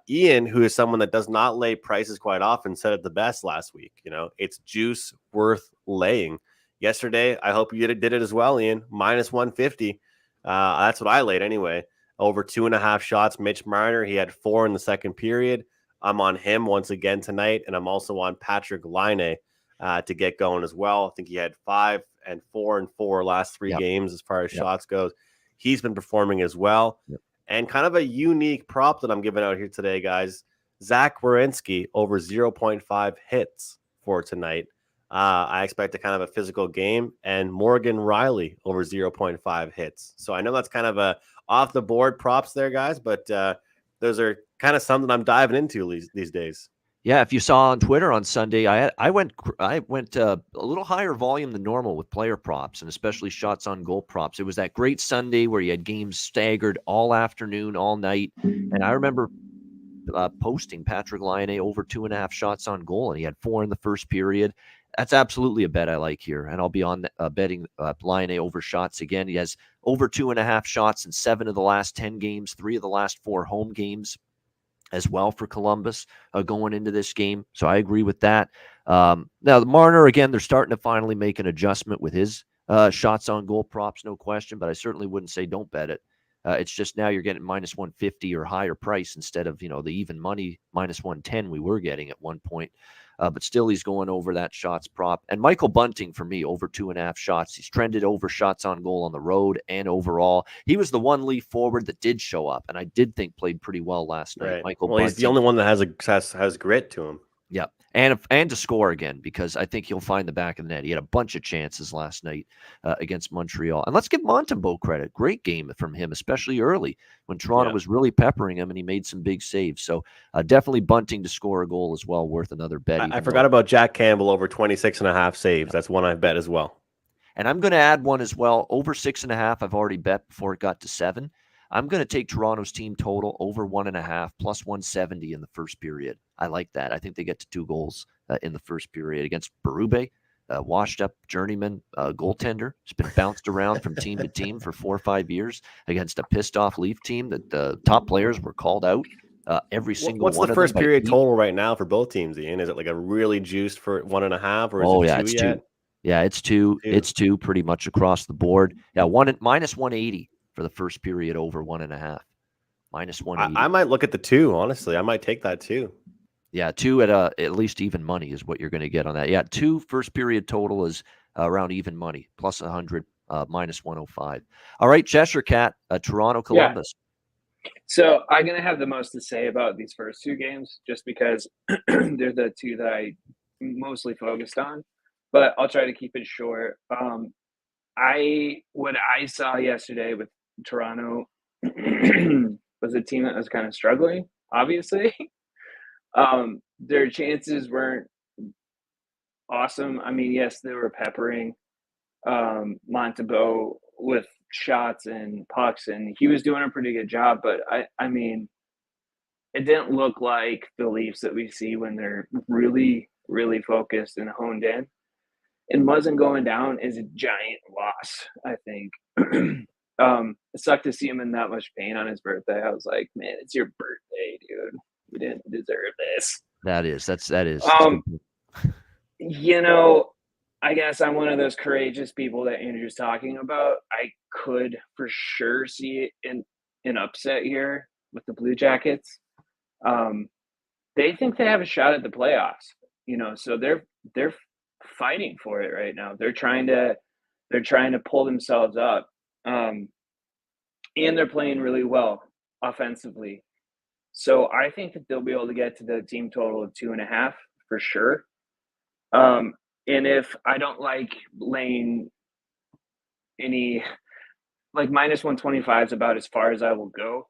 Speaker 4: Ian, who is someone that does not lay prices quite often, said it the best last week. It's juice worth laying. Yesterday, I hope you did it as well, Ian. Minus 150. That's what I laid anyway. Over 2.5 shots. Mitch Marner, he had 4 in the second period. I'm on him once again tonight, and I'm also on Patrick Laine to get going as well. I think he had 5 and 4 and 4 last 3 games as far as shots goes. He's been performing as well. And kind of a unique prop that I'm giving out here today, guys. Zach Werenski over 0.5 hits for tonight. I expect a kind of a physical game, and Morgan Riley over 0.5 hits. So I know that's kind of a off the board props there, guys, but those are kind of something I'm diving into these days.
Speaker 2: Yeah, if you saw on Twitter on Sunday, I went a little higher volume than normal with player props, and especially shots on goal props. It was that great Sunday where you had games staggered all afternoon, all night, and I remember posting Patrick Laine over 2.5 shots on goal, and he had 4 in the first period. That's absolutely a bet I like here, and I'll be on betting Laine over shots again. He has over 2.5 shots in 7 of the last 10 games, 3 of the last 4 home games as well for Columbus going into this game. So I agree with that. Now, the Marner, again, they're starting to finally make an adjustment with his shots on goal props, no question, but I certainly wouldn't say don't bet it. It's just now you're getting minus 150 or higher price instead of, the even money minus 110 we were getting at one point. But still, he's going over that shots prop. And Michael Bunting, for me, over 2.5 shots. He's trended over shots on goal on the road and overall. He was the one Leaf forward that did show up, and I did think played pretty well last night.
Speaker 4: Right.
Speaker 2: Michael
Speaker 4: Bunting. He's the only one that has grit to him.
Speaker 2: Yeah, and to score again, because I think he'll find the back of the net. He had a bunch of chances last night against Montreal. And let's give Montembeault credit. Great game from him, especially early when Toronto was really peppering him, and he made some big saves. So definitely Bunting to score a goal as well, worth another bet.
Speaker 4: I forgot about Jack Campbell over 26.5 saves. That's one I've bet as well.
Speaker 2: And I'm going to add one as well. Over 6.5, I've already bet before it got to 7. I'm going to take Toronto's team total over 1.5 plus 170 in the first period. I like that. I think they get to 2 goals in the first period against Berube, washed up journeyman goaltender. He's been bounced around from team to team for 4 or 5 years against a pissed off Leaf team that the top players were called out. Every single
Speaker 4: What's
Speaker 2: one
Speaker 4: the
Speaker 2: of
Speaker 4: first
Speaker 2: them
Speaker 4: period total right now for both teams, Ian? Is it like a really juiced for 1.5 or is it 2
Speaker 2: it's
Speaker 4: yet?
Speaker 2: 2. Yeah, it's 2. It's 2 pretty much across the board. Yeah, minus 180 for the first period over 1.5. Minus 180.
Speaker 4: I might look at the 2, honestly. I might take that 2.
Speaker 2: Yeah, 2 at least even money is what you're going to get on that. Yeah, 2 first period total is around even money, plus 100, minus 105. All right, Cheshire Cat, Toronto, Columbus.
Speaker 3: Yeah. So I'm going to have the most to say about these first 2 games just because they're the 2 that I mostly focused on, but I'll try to keep it short. What I saw yesterday with Toronto was a team that was kind of struggling, obviously. Their chances weren't awesome. I mean, yes, they were peppering Montembeault with shots and pucks, and he was doing a pretty good job. But I mean, it didn't look like the Leafs that we see when they're really, really focused and honed in. And Muzzin going down is a giant loss, I think. It sucked to see him in that much pain on his birthday. I was like, man, it's your birthday, dude. You didn't deserve this.
Speaker 2: That is.
Speaker 3: You know, I guess I'm one of those courageous people that Andrew's talking about. I could for sure see an upset here with the Blue Jackets. They think they have a shot at the playoffs, you know, so they're fighting for it right now. They're trying to pull themselves up. And they're playing really well offensively. So I think that they'll be able to get to the team total of 2.5 for sure. And if I don't like laying any, like -125 is about as far as I will go.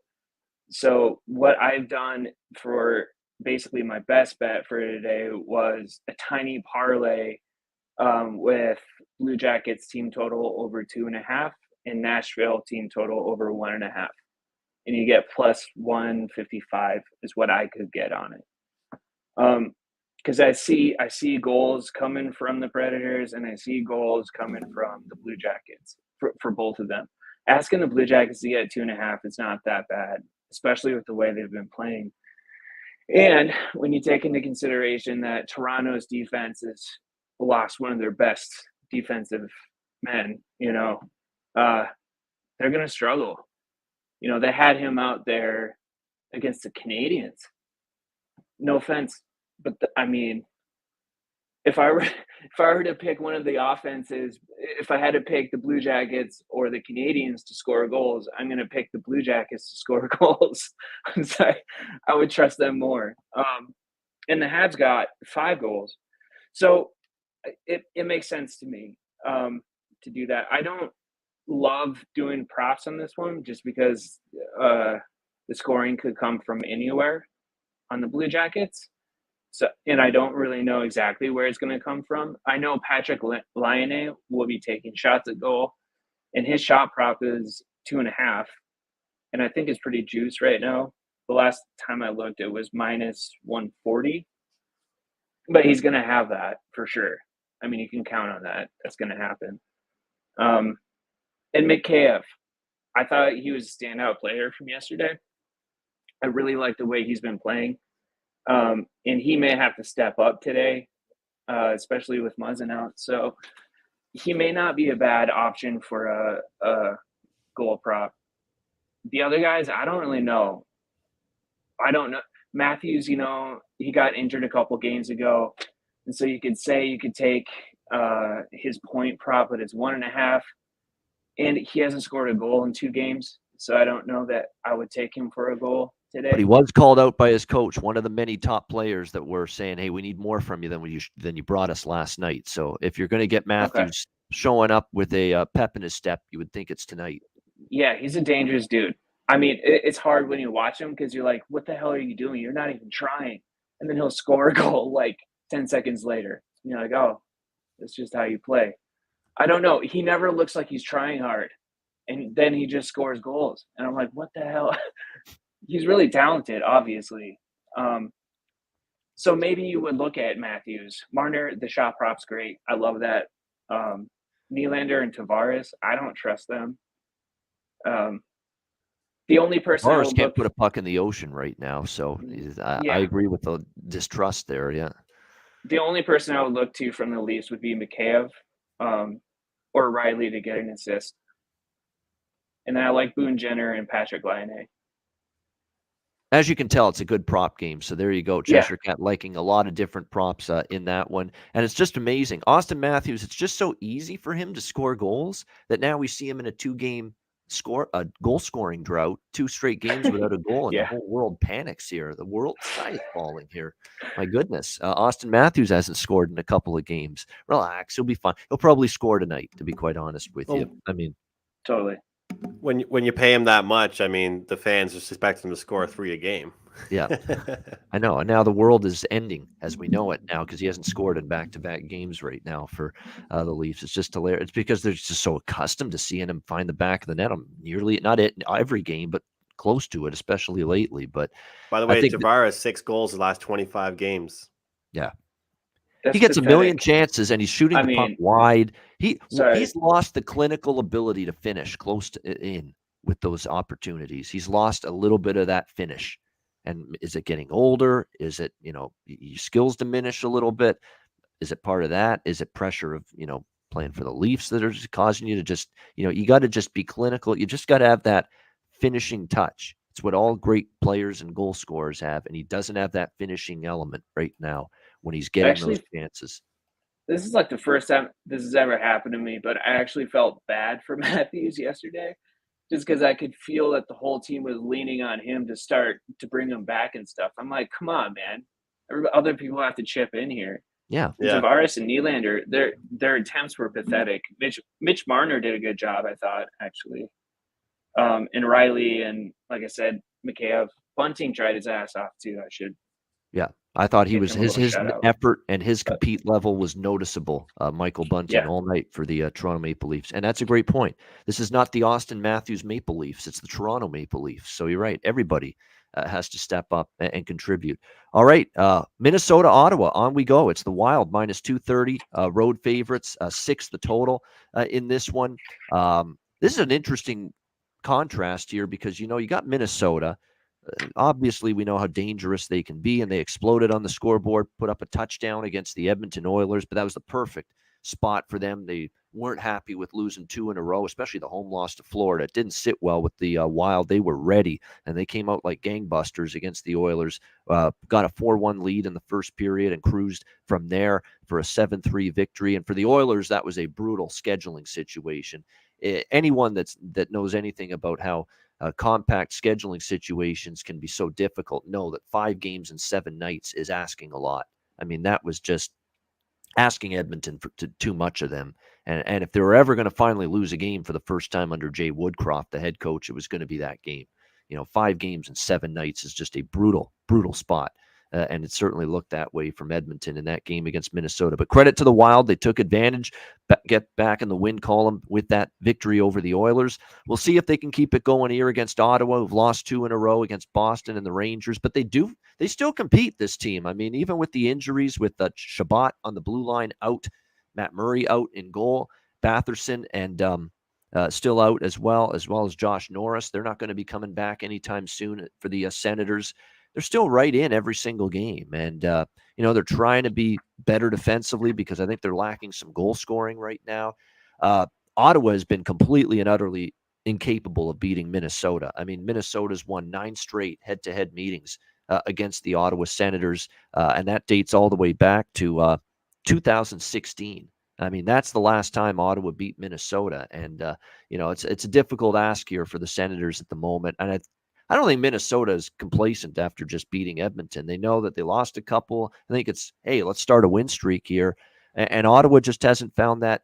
Speaker 3: So what I've done for basically my best bet for today was a tiny parlay with Blue Jackets team total over 2.5 and Nashville team total over 1.5. And you get +155 is what I could get on it. Because I see goals coming from the Predators and I see goals coming from the Blue Jackets for both of them. Asking the Blue Jackets to get 2.5 is not that bad, especially with the way they've been playing. And when you take into consideration that Toronto's defense has lost one of their best defensive men, you know, they're going to struggle. You know, they had him out there against the Canadiens. No offense, but I mean, if I were to pick one of the offenses, if I had to pick the Blue Jackets or the Canadiens to score goals, I'm going to pick the Blue Jackets to score goals. So I would trust them more. And the Habs got 5 goals. So it makes sense to me to do that. I don't love doing props on this one just because the scoring could come from anywhere on the Blue Jackets. So, and I don't really know exactly where it's going to come from. I know Patrick Laine will be taking shots at goal, and his shot prop is 2.5, and I think it's pretty juiced right now. The last time I looked, it was -140, but he's going to have that for sure. I mean, you can count on that. That's going to happen. And Mikheyev, I thought he was a standout player from yesterday. I really like the way he's been playing. And he may have to step up today, especially with Muzzin out. So he may not be a bad option for a goal prop. The other guys, I don't really know. I don't know. Matthews, you know, he got injured a couple games ago. And so you could say you could take his point prop, but it's 1.5. And he hasn't scored a goal in 2 games. So I don't know that I would take him for a goal today.
Speaker 2: But he was called out by his coach, one of the many top players that were saying, hey, we need more from you than you brought us last night. So if you're going to get Matthews showing up with a pep in his step, you would think it's tonight.
Speaker 3: Yeah, he's a dangerous dude. I mean, it's hard when you watch him because you're like, what the hell are you doing? You're not even trying. And then he'll score a goal like 10 seconds later. And you're like, oh, that's just how you play. I don't know. He never looks like he's trying hard. And then he just scores goals. And I'm like, what the hell? He's really talented, obviously. So maybe you would look at Matthews. Marner, the shot prop's great. I love that. Nylander and Tavares, I don't trust them. The only person
Speaker 2: Tavares can't put a puck in the ocean right now. So I agree with the distrust there, yeah.
Speaker 3: The only person I would look to from the Leafs would be Mikheyev or Riley to get an assist. And then I like Boone Jenner and Patrick Laine.
Speaker 2: As you can tell, it's a good prop game. So there you go. Cheshire Cat liking a lot of different props in that one. And it's just amazing. Austin Matthews, it's just so easy for him to score goals that now we see him in a 2-game goal scoring drought, 2 straight games without a goal. And the whole world panics here. The world sky is falling here. My goodness. Austin Matthews hasn't scored in a couple of games. Relax. He'll be fine. He'll probably score tonight, to be quite honest with you. I mean,
Speaker 3: totally.
Speaker 4: When you pay him that much, I mean, the fans just expect him to score 3 a game.
Speaker 2: Yeah, I know. And now the world is ending as we know it now because he hasn't scored in back-to-back games right now for the Leafs. It's just hilarious. It's because they're just so accustomed to seeing him find the back of the net. Not every game, but close to it, especially lately. But
Speaker 4: by the way, Tavares 6 goals the last 25 games.
Speaker 2: Yeah.
Speaker 3: That's
Speaker 2: he gets
Speaker 3: pathetic.
Speaker 2: a million chances and he's shooting the puck wide. He's lost the clinical ability to finish close in with those opportunities. He's lost a little bit of that finish. And is it getting older? Is it, your skills diminish a little bit? Is it part of that? Is it pressure of, playing for the Leafs that are just causing you to just, you got to just be clinical. You just got to have that finishing touch. It's what all great players and goal scorers have. And he doesn't have that finishing element right now when he's getting those chances.
Speaker 3: This is like the first time this has ever happened to me, but I actually felt bad for Matthews yesterday. Just because I could feel that the whole team was leaning on him to bring him back and stuff. I'm like, come on, man. Other people have to chip in here.
Speaker 2: Yeah.
Speaker 3: Tavares and Nylander, their attempts were pathetic. Mitch Marner did a good job, I thought, actually. And Riley and, like I said, Mikheyev. Bunting tried his ass off, too,
Speaker 2: Yeah. I thought he was his effort and his compete level was noticeable. Michael Bunting all night for the Toronto Maple Leafs, and that's a great point. This is not the Austin Matthews Maple Leafs; it's the Toronto Maple Leafs. So you're right. Everybody has to step up and contribute. All right, Minnesota, Ottawa, on we go. It's the Wild minus 230 road favorites, 6 the total in this one. This is an interesting contrast here because you got Minnesota. Obviously, we know how dangerous they can be, and they exploded on the scoreboard, put up a touchdown against the Edmonton Oilers, but that was the perfect spot for them. They weren't happy with losing 2 in a row, especially the home loss to Florida. It didn't sit well with the Wild. They were ready, and they came out like gangbusters against the Oilers, got a 4-1 lead in the first period and cruised from there for a 7-3 victory. And for the Oilers, that was a brutal scheduling situation. Anyone that knows anything about how compact scheduling situations can be so difficult, know that 5 games in 7 nights is asking a lot. I mean, that was just asking Edmonton for too much of them. And if they were ever going to finally lose a game for the first time under Jay Woodcroft, the head coach, it was going to be that game. 5 games in 7 nights is just a brutal, brutal spot. And it certainly looked that way from Edmonton in that game against Minnesota. But credit to the Wild. They took advantage, get back in the win column with that victory over the Oilers. We'll see if they can keep it going here against Ottawa, who've lost 2 in a row against Boston and the Rangers. But they still compete, this team. I mean, even with the injuries, with Shabbat on the blue line out, Matt Murray out in goal, Batherson and still out as well as Josh Norris. They're not going to be coming back anytime soon for the Senators. They're still right in every single game. And, they're trying to be better defensively because I think they're lacking some goal scoring right now. Ottawa has been completely and utterly incapable of beating Minnesota. I mean, Minnesota's won 9 straight head-to-head meetings against the Ottawa Senators, and that dates all the way back to 2016. I mean, that's the last time Ottawa beat Minnesota. And, it's a difficult ask here for the Senators at the moment. And I don't think Minnesota is complacent after just beating Edmonton. They know that they lost a couple. I think it's, hey, let's start a win streak here. And Ottawa just hasn't found that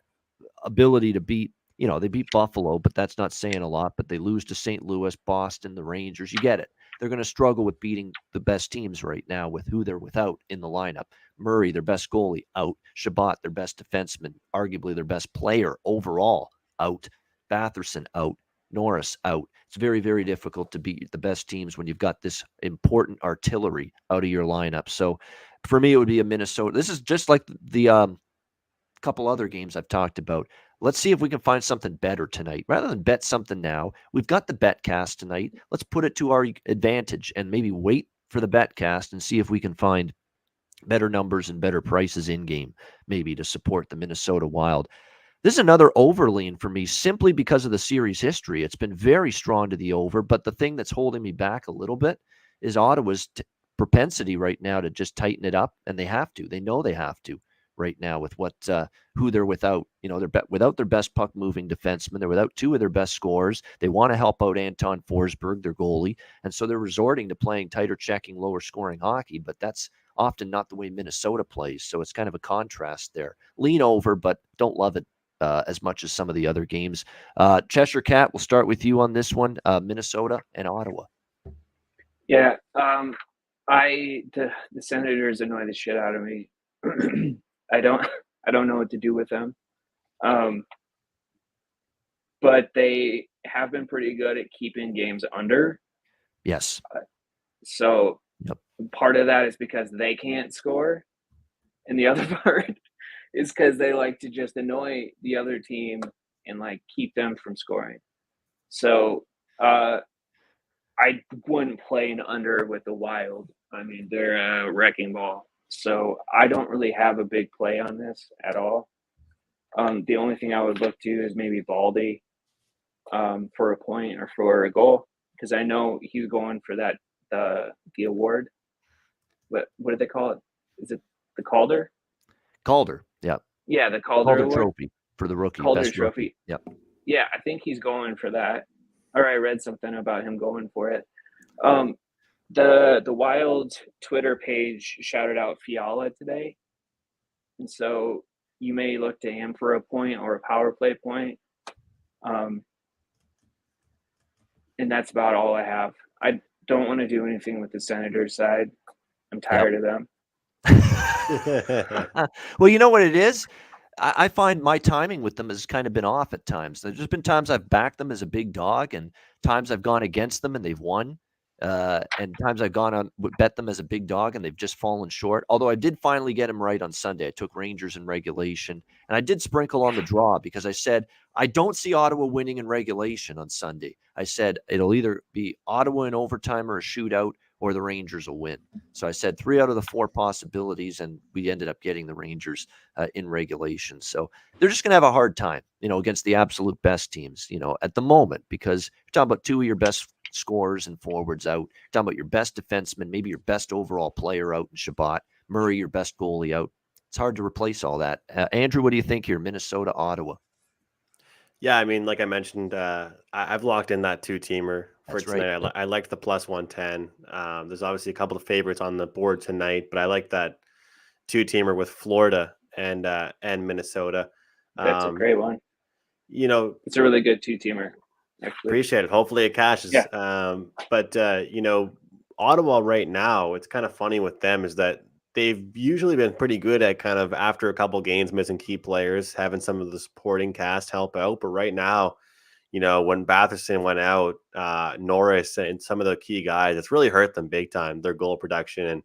Speaker 2: ability to beat, they beat Buffalo, but that's not saying a lot. But they lose to St. Louis, Boston, the Rangers. You get it. They're going to struggle with beating the best teams right now with who they're without in the lineup. Murray, their best goalie, out. Shabbat, their best defenseman, arguably their best player overall, out. Batherson, out. Norris out. It's very, very difficult to beat the best teams when you've got this important artillery out of your lineup. So for me, it would be a Minnesota. This is just like the couple other games I've talked about. Let's see if we can find something better tonight. Rather than bet something now, we've got the betcast tonight. Let's put it to our advantage and maybe wait for the betcast and see if we can find better numbers and better prices in game, maybe to support the Minnesota Wild. This is another over lean for me simply because of the series history. It's been very strong to the over, but the thing that's holding me back a little bit is Ottawa's propensity right now to just tighten it up, and they have to. They know they have to right now with who they're without. They're without their best puck-moving defenseman. They're without 2 of their best scorers. They want to help out Anton Forsberg, their goalie, and so they're resorting to playing tighter checking, lower-scoring hockey, but that's often not the way Minnesota plays, so it's kind of a contrast there. Lean over, but don't love it as much as some of the other games. Cheshire Cat, we'll start with you on this one. Minnesota and Ottawa.
Speaker 3: Yeah, the Senators annoy the shit out of me. I don't know what to do with them. But they have been pretty good at keeping games under.
Speaker 2: Yes.
Speaker 3: So part of that is because they can't score, and the other part is because they like to just annoy the other team and like keep them from scoring. So I wouldn't play an under with the Wild. I mean, they're a wrecking ball. So I don't really have a big play on this at all. The only thing I would look to is maybe Baldy for a point or for a goal, because I know he's going for that the award. What do they call it? Is it the Calder?
Speaker 2: Calder, yeah.
Speaker 3: Yeah, the Calder award.
Speaker 2: Trophy for the rookie.
Speaker 3: Calder
Speaker 2: best
Speaker 3: trophy.
Speaker 2: Rookie. Yep.
Speaker 3: Yeah, I think he's going for that. Or I read something about him going for it. The Wild Twitter page shouted out Fiala today, and so you may look to him for a point or a power play point. And that's about all I have. I don't want to do anything with the Senators side. I'm tired of them.
Speaker 2: Well, you know what it is? I find my timing with them has kind of been off at times. There's just been times I've backed them as a big dog, and times I've gone against them and they've won. And times I've gone on bet them as a big dog and they've just fallen short. Although I did finally get them right on Sunday. I took Rangers in regulation, and I did sprinkle on the draw because I said I don't see Ottawa winning in regulation on Sunday. I said it'll either be Ottawa in overtime or a shootout, or the Rangers will win. So I said 3 out of the 4 possibilities, and we ended up getting the Rangers in regulation. So they're just going to have a hard time, against the absolute best teams, at the moment, because you're talking about 2 of your best scorers and forwards out. You're talking about your best defenseman, maybe your best overall player out in Shabbat. Murray, your best goalie out. It's hard to replace all that. Andrew, what do you think here? Minnesota, Ottawa.
Speaker 4: Yeah, I mean, like I mentioned, I've locked in that 2-teamer for tonight. Right. I liked the plus 110. There's obviously a couple of favorites on the board tonight, but I like that 2-teamer with Florida and Minnesota.
Speaker 3: That's a great one. It's a really good 2-teamer. Actually.
Speaker 4: Appreciate it. Hopefully it cashes. Yeah. But Ottawa right now, it's kind of funny with them is that they've usually been pretty good at kind of after a couple games missing key players, having some of the supporting cast help out. But right now, when Batherson went out, Norris and some of the key guys, it's really hurt them big time, their goal production. And,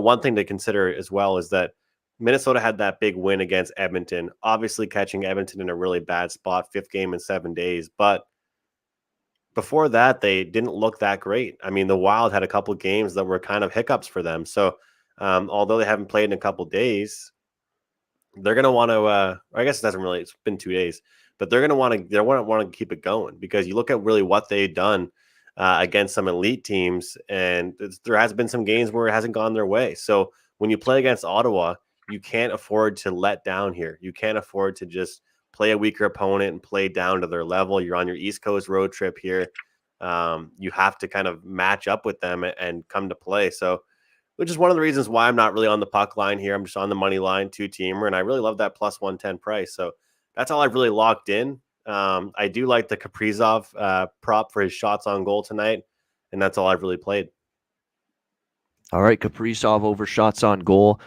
Speaker 4: one thing to consider as well is that Minnesota had that big win against Edmonton, obviously catching Edmonton in a really bad spot, 5th game in 7 days. But before that, they didn't look that great. I mean, the Wild had a couple of games that were kind of hiccups for them. So although they haven't played in a couple of days, they're going to want to, I guess it's been 2 days, but they're going to want to keep it going, because you look at really what they've done against some elite teams, and there has been some games where it hasn't gone their way. So when you play against Ottawa, you can't afford to let down here. You can't afford to just play a weaker opponent and play down to their level. You're on your East Coast road trip here. You have to kind of match up with them and come to play. So, which is one of the reasons why I'm not really on the puck line here. I'm just on the money line 2-teamer, and I really love that plus 110 price. So that's all I've really locked in. I do like the Kaprizov prop for his shots on goal tonight, and that's all I've really played.
Speaker 2: All right, Kaprizov over shots on goal.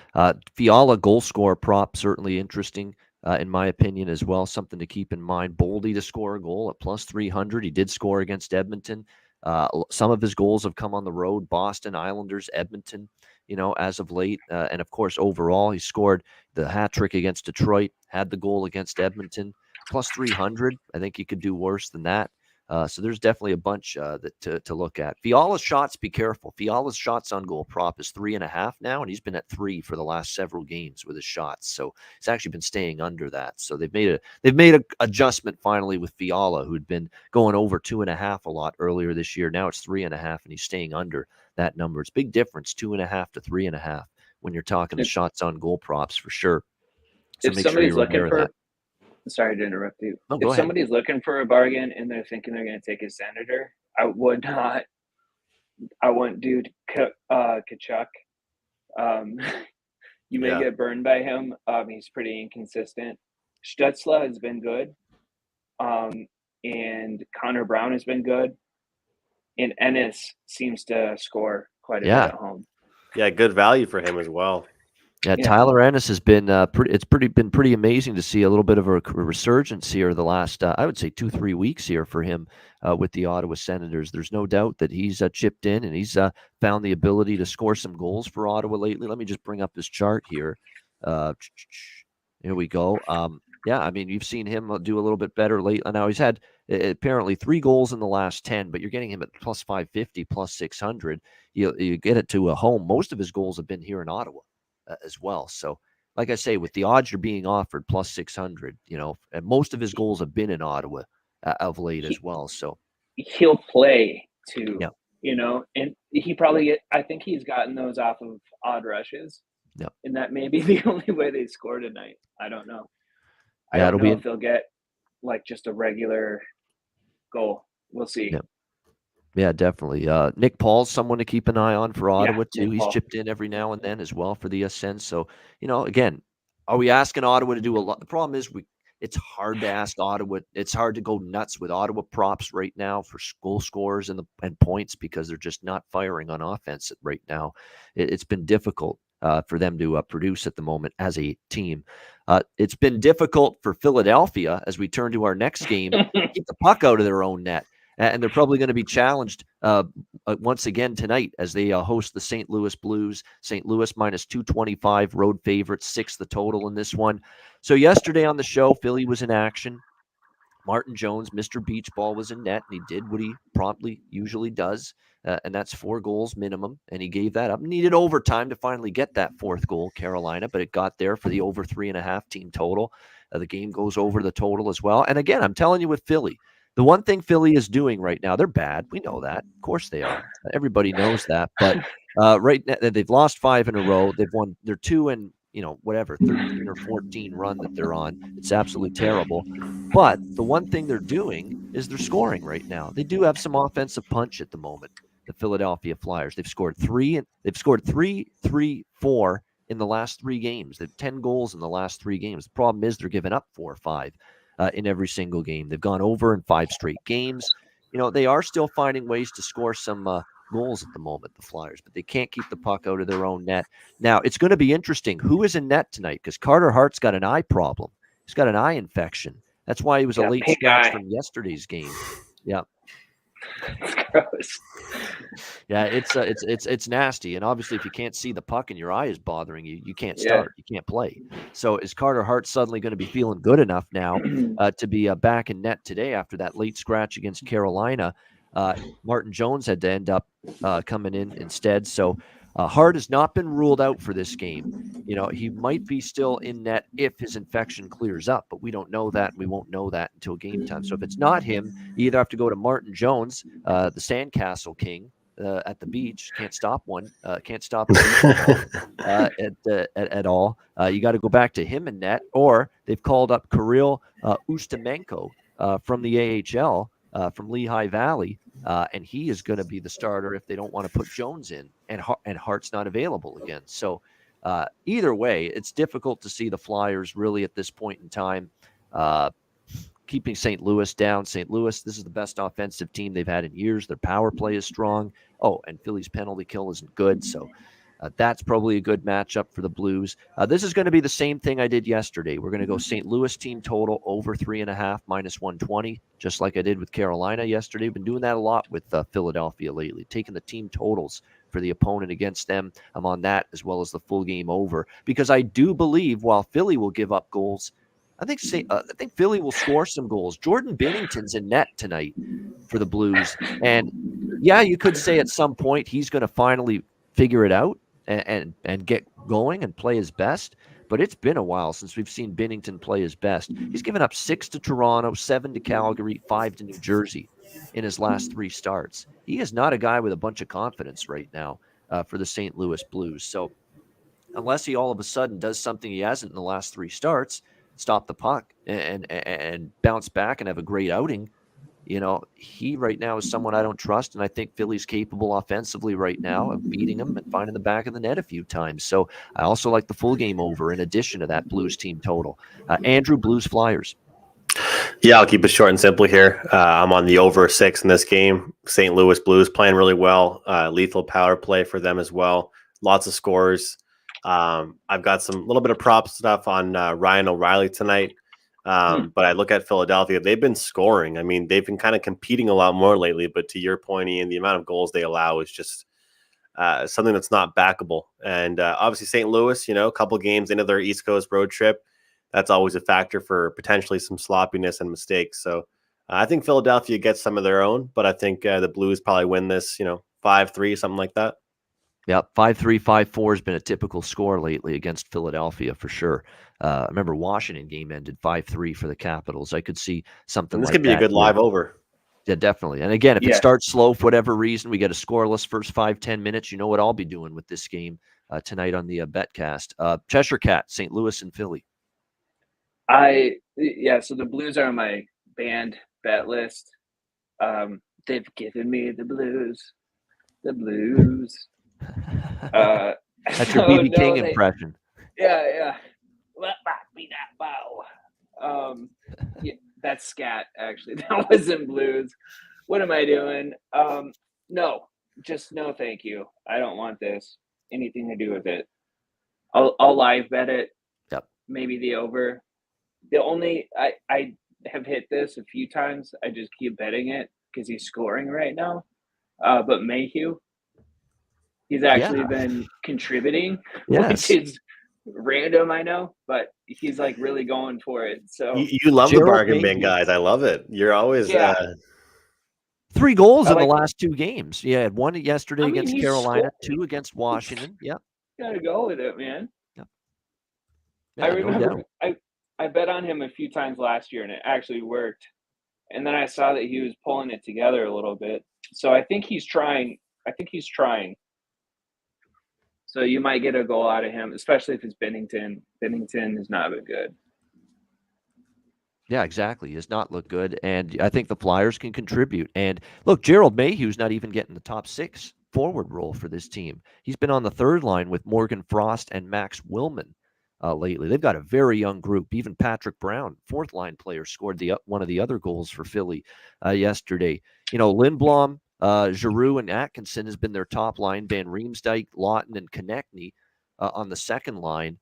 Speaker 2: Fiala goal score prop, certainly interesting in my opinion as well. Something to keep in mind. Boldy to score a goal at plus 300. He did score against Edmonton. Some of his goals have come on the road. Boston, Islanders, Edmonton, as of late. And of course, overall, he scored the hat trick against Detroit, had the goal against Edmonton. Plus 300. I think he could do worse than that. So there's definitely a bunch to look at. Fiala's shots, be careful. Fiala's shots on goal prop is 3.5 now, and he's been at 3 for the last several games with his shots. So he's actually been staying under that. So they've made a adjustment finally with Fiala, who'd been going over 2.5 a lot earlier this year. Now it's 3.5, and he's staying under that number. It's a big difference, 2.5 to 3.5 when you're talking the shots on goal props for sure. So
Speaker 3: if somebody's looking for that. Sorry to interrupt you.
Speaker 2: No,
Speaker 3: if somebody's looking for a bargain and they're thinking they're going to take a Senator, I wouldn't do Kachuk. You may get burned by him. He's pretty inconsistent. Stutzla has been good. And Connor Brown has been good. And Ennis seems to score quite a bit at home.
Speaker 4: Yeah, good value for him as well.
Speaker 2: Yeah, Tyler Ennis has been been pretty amazing to see a little bit of a resurgence here the last I would say 2-3 weeks here for him with the Ottawa Senators. There's no doubt that he's chipped in and he's found the ability to score some goals for Ottawa lately. Let me just bring up this chart here. Here we go. Yeah, I mean, you've seen him do a little bit better lately. Now he's had apparently 3 goals in the last 10, but you're getting him at plus 550, plus 600. You get it to a home. Most of his goals have been here in Ottawa as well. So, like I say, with the odds you're being offered plus 600, and most of his goals have been in Ottawa of late as well. So
Speaker 3: he'll play too, and he probably I think he's gotten those off of odd rushes.
Speaker 2: Yeah,
Speaker 3: and that may be the only way they score tonight. I don't know. I
Speaker 2: Yeah,
Speaker 3: don't know if they'll get like just a regular goal. We'll see.
Speaker 2: Yeah, definitely. Nick Paul's someone to keep an eye on for Ottawa too. He's
Speaker 3: Paul.
Speaker 2: chipped in every now and then as well for the Sens. So, again, are we asking Ottawa to do a lot? The problem is it's hard to ask Ottawa. It's hard to go nuts with Ottawa props right now for goal scorers and points because they're just not firing on offense right now. It's been difficult for them to produce at the moment as a team. It's been difficult for Philadelphia as we turn to our next game, keep the puck out of their own net. And they're probably going to be challenged once again tonight as they host the St. Louis Blues. St. Louis minus 225, road favorites, 6 the total in this one. So yesterday on the show, Philly was in action. Martin Jones, Mr. Beach Ball, was in net, and he did what he promptly usually does, and that's 4 goals minimum, and he gave that up. Needed overtime to finally get that 4th goal, Carolina, but it got there for the over 3.5 team total. The game goes over the total as well. And again, I'm telling you with Philly, the one thing Philly is doing right now, they're bad. We know that. Of course they are. Everybody knows that. But right now, they've lost 5 in a row. They've won. They're 2 and 13 or 14 run that they're on. It's absolutely terrible. But the one thing they're doing is they're scoring right now. They do have some offensive punch at the moment. The Philadelphia Flyers. They've scored 3, 4 in the last 3 games. They've 10 goals in the last 3 games. The problem is they're giving up 4 or 5. In every single game. They've gone over in 5 straight games. They are still finding ways to score some goals at the moment, the Flyers, but they can't keep the puck out of their own net. Now, it's going to be interesting. Who is in net tonight? Because Carter Hart's got an eye problem. He's got an eye infection. That's why he was a late scratch from yesterday's game. Yeah.
Speaker 3: It's gross.
Speaker 2: Yeah, it's nasty, and obviously, if you can't see the puck and your eye is bothering you, you can't start, you can't play. So, is Carter Hart suddenly going to be feeling good enough now to be back in net today after that late scratch against Carolina? Martin Jones had to end up coming in instead. So, Hart has not been ruled out for this game. He might be still in net if his infection clears up, but we don't know that. We won't know that until game time. So if it's not him, you either have to go to Martin Jones, the Sandcastle King at the beach. Can't stop one. Can't stop at all. You got to go back to him in net, or they've called up Kirill Ustimenko from the AHL. From Lehigh Valley, and he is going to be the starter if they don't want to put Jones in, and Hart's not available again. So either way, it's difficult to see the Flyers really at this point in time keeping St. Louis down. St. Louis, this is the best offensive team they've had in years. Their power play is strong. Oh, and Philly's penalty kill isn't good, so that's probably a good matchup for the Blues. This is going to be the same thing I did yesterday. We're going to go St. Louis team total over 3.5 minus 120, just like I did with Carolina yesterday. I've been doing that a lot with Philadelphia lately, taking the team totals for the opponent against them. I'm on that as well as the full game over because I do believe while Philly will give up goals, I think Philly will score some goals. Jordan Binnington's in net tonight for the Blues, and yeah, you could say at some point he's going to finally figure it out and get going and play his best. But it's been a while since we've seen Binnington play his best. He's given up 6 to Toronto, 7 to Calgary, 5 to New Jersey in his last 3 starts. He is not a guy with a bunch of confidence right now for the St. Louis Blues. So unless he all of a sudden does something he hasn't in the last 3 starts, stop the puck and bounce back and have a great outing, he right now is someone I don't trust, and I think Philly's capable offensively right now of beating him and finding the back of the net a few times. So I also like the full game over in addition to that Blues team total. Andrew, Blues Flyers.
Speaker 4: Yeah, I'll keep it short and simple here. I'm on the over 6 in this game. St. Louis Blues playing really well. Lethal power play for them as well. Lots of scores. I've got some little bit of prop stuff on Ryan O'Reilly tonight. But I look at Philadelphia. They've been scoring. I mean, they've been kind of competing a lot more lately. But to your point, Ian, the amount of goals they allow is just something that's not backable. And obviously St. Louis, a couple games into their East Coast road trip, that's always a factor for potentially some sloppiness and mistakes. So I think Philadelphia gets some of their own, but I think the Blues probably win this, 5-3, something like that.
Speaker 2: Yeah, 5-3, 5-4 has been a typical score lately against Philadelphia for sure. I remember Washington game ended 5-3 for the Capitals. I could see something like that.
Speaker 4: This could be a good live over.
Speaker 2: Yeah, definitely. And again, if it starts slow for whatever reason, we get a scoreless first 5-10 minutes, you know what I'll be doing with this game tonight on the BetCast. Cheshire Cat, St. Louis and Philly.
Speaker 3: So the Blues are on my banned bet list. They've given me the blues. The blues.
Speaker 2: That's your BB King impression.
Speaker 3: Yeah. Yeah, that's scat, actually. That wasn't blues. What am I doing? No, just no thank you. I don't want this. Anything to do with it. I'll live bet it.
Speaker 2: Yep.
Speaker 3: Maybe the over. The only I have hit this a few times. I just keep betting it because he's scoring right now. But Mayhew, he's actually been contributing, which is random, I know, but he's like really going for it. So
Speaker 4: you love the bargain bin guys. I love it. You're always
Speaker 2: 3 goals in the last 2 games. Yeah, had 1 yesterday against Carolina, 2 against Washington. Yep.
Speaker 3: Gotta go with it, man.
Speaker 2: Yep.
Speaker 3: Yeah, I remember I bet on him a few times last year and it actually worked. And then I saw that he was pulling it together a little bit. So I think he's trying. So you might get a goal out of him, especially if it's Binnington. Binnington has not been good.
Speaker 2: Yeah, exactly. He does not look good. And I think the Flyers can contribute. And look, Gerald Mayhew's not even getting the top 6 forward role for this team. He's been on the third line with Morgan Frost and Max Willman lately. They've got a very young group. Even Patrick Brown, 4th line player, scored one of the other goals for Philly yesterday. Lindblom, Giroux, and Atkinson has been their top line. Van Riemsdyk, Lawton, and Konechny on the second line.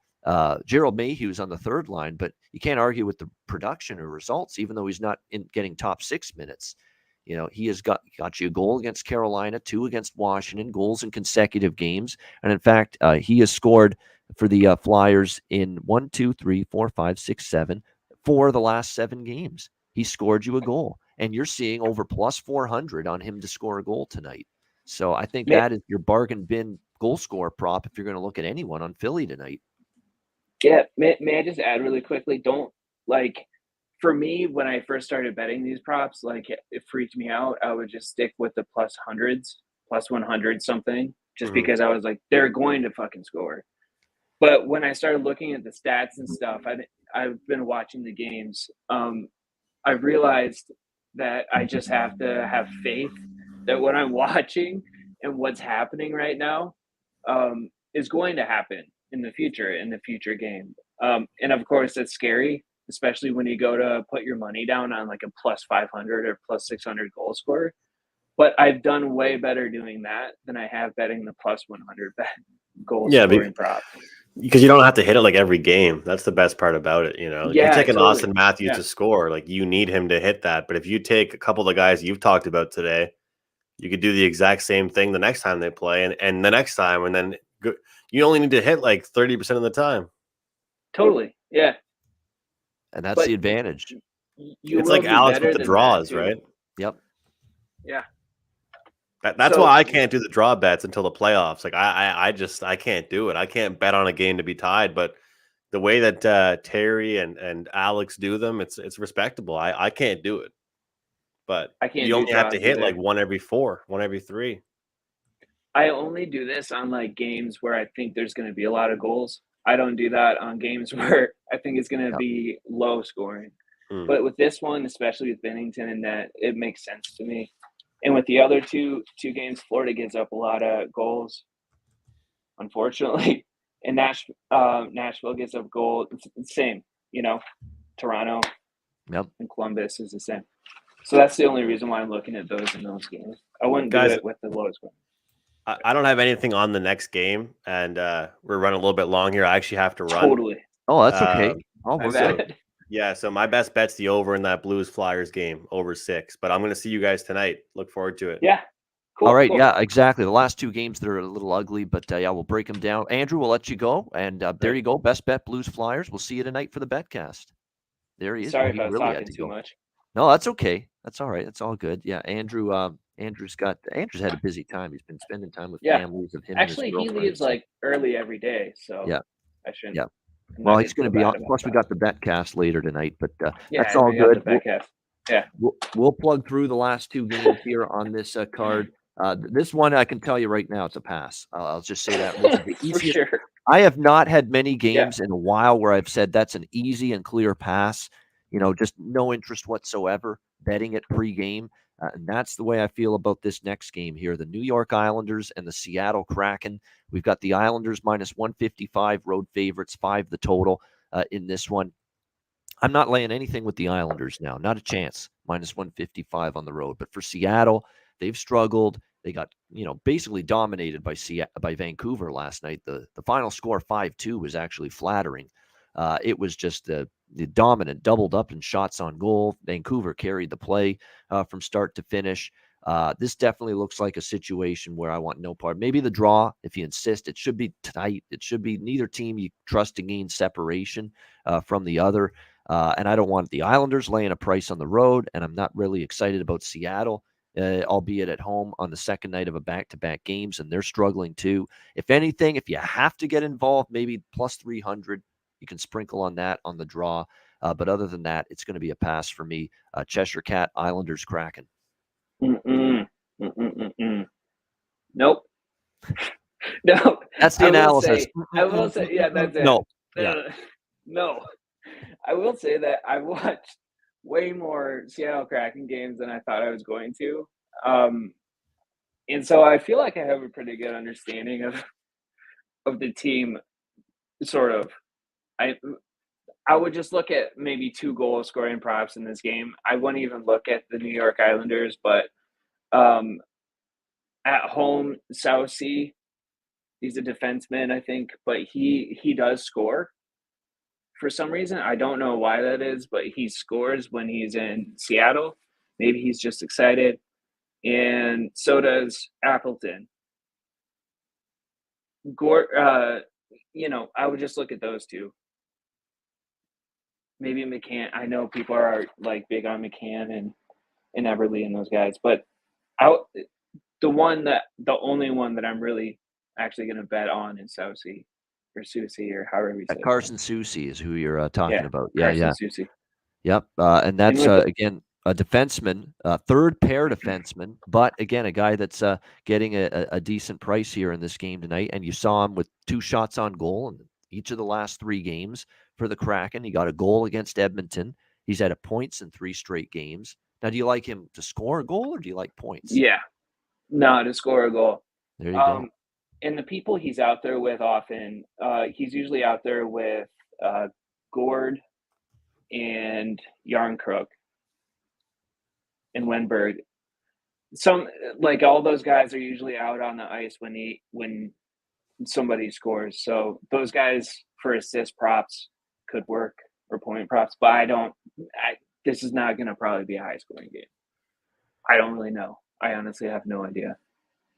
Speaker 2: Gerald Mayhew's on the third line, but you can't argue with the production or results, even though he's not getting top 6 minutes. He has got you a goal against Carolina, 2 against Washington, goals in consecutive games. And in fact, he has scored for the Flyers in 1, 2, 3, 4, 5, 6, 7, 4 of the last 7 games. He scored you a goal, and you're seeing over plus 400 on him to score a goal tonight. So I think that is your bargain bin goal scorer prop if you're going to look at anyone on Philly tonight.
Speaker 3: Yeah, may I just add really quickly? For me, when I first started betting these props, it freaked me out. I would just stick with the plus hundreds, plus 100 something, just because I was like, they're going to fucking score. But when I started looking at the stats and stuff, I've been watching the games. I've realized that I just have to have faith that what I'm watching and what's happening right now is going to happen in the future game. And of course, it's scary, especially when you go to put your money down on like a plus 500 or plus 600 goal scorer. But I've done way better doing that than I have betting the plus 100 goal scoring prop.
Speaker 4: Because you don't have to hit it like every game. That's the best part about it. You're taking Austin Matthews to score. Like, you need him to hit that. But if you take a couple of the guys you've talked about today, you could do the exact same thing the next time they play and the next time. And then you only need to hit like 30% of the time.
Speaker 3: Totally. Yeah.
Speaker 2: And that's the advantage.
Speaker 4: It's like Alex with the draws, right?
Speaker 2: Yep.
Speaker 3: Yeah.
Speaker 4: That's why I can't do the draw bets until the playoffs. Like I can't do it. I can't bet on a game to be tied. But the way that Terry and Alex do them, it's respectable. I can't do it. But you only have to hit like 1 every 4, 1 every 3.
Speaker 3: I only do this on like games where I think there's going to be a lot of goals. I don't do that on games where I think it's going to be low scoring. But with this one, especially with Bennington and that, it makes sense to me. And with the other two games, Florida gives up a lot of goals, unfortunately. And Nashville gives up goals. It's the same, Toronto and Columbus is the same. So that's the only reason why I'm looking at those in those games. I wouldn't do it with the lowest one.
Speaker 4: I don't have anything on the next game, and we're running a little bit long here. I actually have to run.
Speaker 3: Totally.
Speaker 2: Oh, that's okay.
Speaker 4: So my best bet's the over in that Blues-Flyers game, over 6. But I'm going to see you guys tonight. Look forward to it.
Speaker 3: Yeah. Cool.
Speaker 2: All right.
Speaker 3: Cool.
Speaker 2: Yeah, exactly. The last 2 games, they're a little ugly, but we'll break them down. Andrew, we'll let you go. And there you go. Best bet, Blues-Flyers. We'll see you tonight for the betcast. There he is.
Speaker 3: Sorry if I was talking too much.
Speaker 2: No, that's okay. That's all right. That's all good. Yeah, Andrew. Andrew's had a busy time. He's been spending time with families of him.
Speaker 3: Actually, he leaves early every day, so I shouldn't.
Speaker 2: Yeah. Well, he's going to be on. Plus, we got the betcast later tonight, but that's all good. We'll plug through the last 2 games here on this card. This one, I can tell you right now, it's a pass. I'll just say that.
Speaker 3: For sure.
Speaker 2: I have not had many games in a while where I've said that's an easy and clear pass. Just no interest whatsoever betting it pre-game. And that's the way I feel about this next game here. The New York Islanders and the Seattle Kraken. We've got the Islanders minus 155, road favorites, 5 the total in this one. I'm not laying anything with the Islanders now. Not a chance. Minus 155 on the road. But for Seattle, they've struggled. They got, basically dominated by Vancouver last night. The final score 5-2 was actually flattering. It was just the dominant, doubled up in shots on goal. Vancouver carried the play from start to finish. This definitely looks like a situation where I want no part. Maybe the draw, if you insist. It should be tight. It should be neither team you trust to gain separation from the other. And I don't want the Islanders laying a price on the road, and I'm not really excited about Seattle, albeit at home on the second night of a back-to-back games, and they're struggling too. If anything, if you have to get involved, maybe plus 300. You can sprinkle on that on the draw. But other than that, it's going to be a pass for me. Cheshire Cat, Islanders, Kraken.
Speaker 3: Nope. No.
Speaker 2: That's the analysis.
Speaker 3: I will say, yeah, that's it.
Speaker 2: No.
Speaker 3: No. I will say that I watched way more Seattle Kraken games than I thought I was going to. And so I feel like I have a pretty good understanding of the team, sort of. I would just look at maybe 2 goal scoring props in this game. I wouldn't even look at the New York Islanders, but at home, South Sea, he's a defenseman, I think, but he does score. For some reason, I don't know why that is, but he scores when he's in Seattle. Maybe he's just excited. And so does Appleton. I would just look at those 2. Maybe McCann. I know people are big on McCann and Everly and those guys, but the only one that I'm really actually going to bet on is Soucy or Soucy or however we say
Speaker 2: Carson Soucy is who you're talking about.
Speaker 3: Carson Soucy.
Speaker 2: Yep. And that's again a defenseman, third pair defenseman, but again a guy that's getting a decent price here in this game tonight. And you saw him with 2 shots on goal in each of the last 3 games. For the Kraken, he got a goal against Edmonton. He's had points in 3 straight games. Now, do you like him to score a goal or do you like points?
Speaker 3: Yeah, no, to score a goal.
Speaker 2: There you go.
Speaker 3: And the people he's out there with often, he's usually out there with Gord and Yarncrook and Wenberg. All those guys are usually out on the ice when somebody scores. So those guys for assist props could work, or point props, but this is not going to probably be a high scoring game. I don't really know. I honestly have no idea.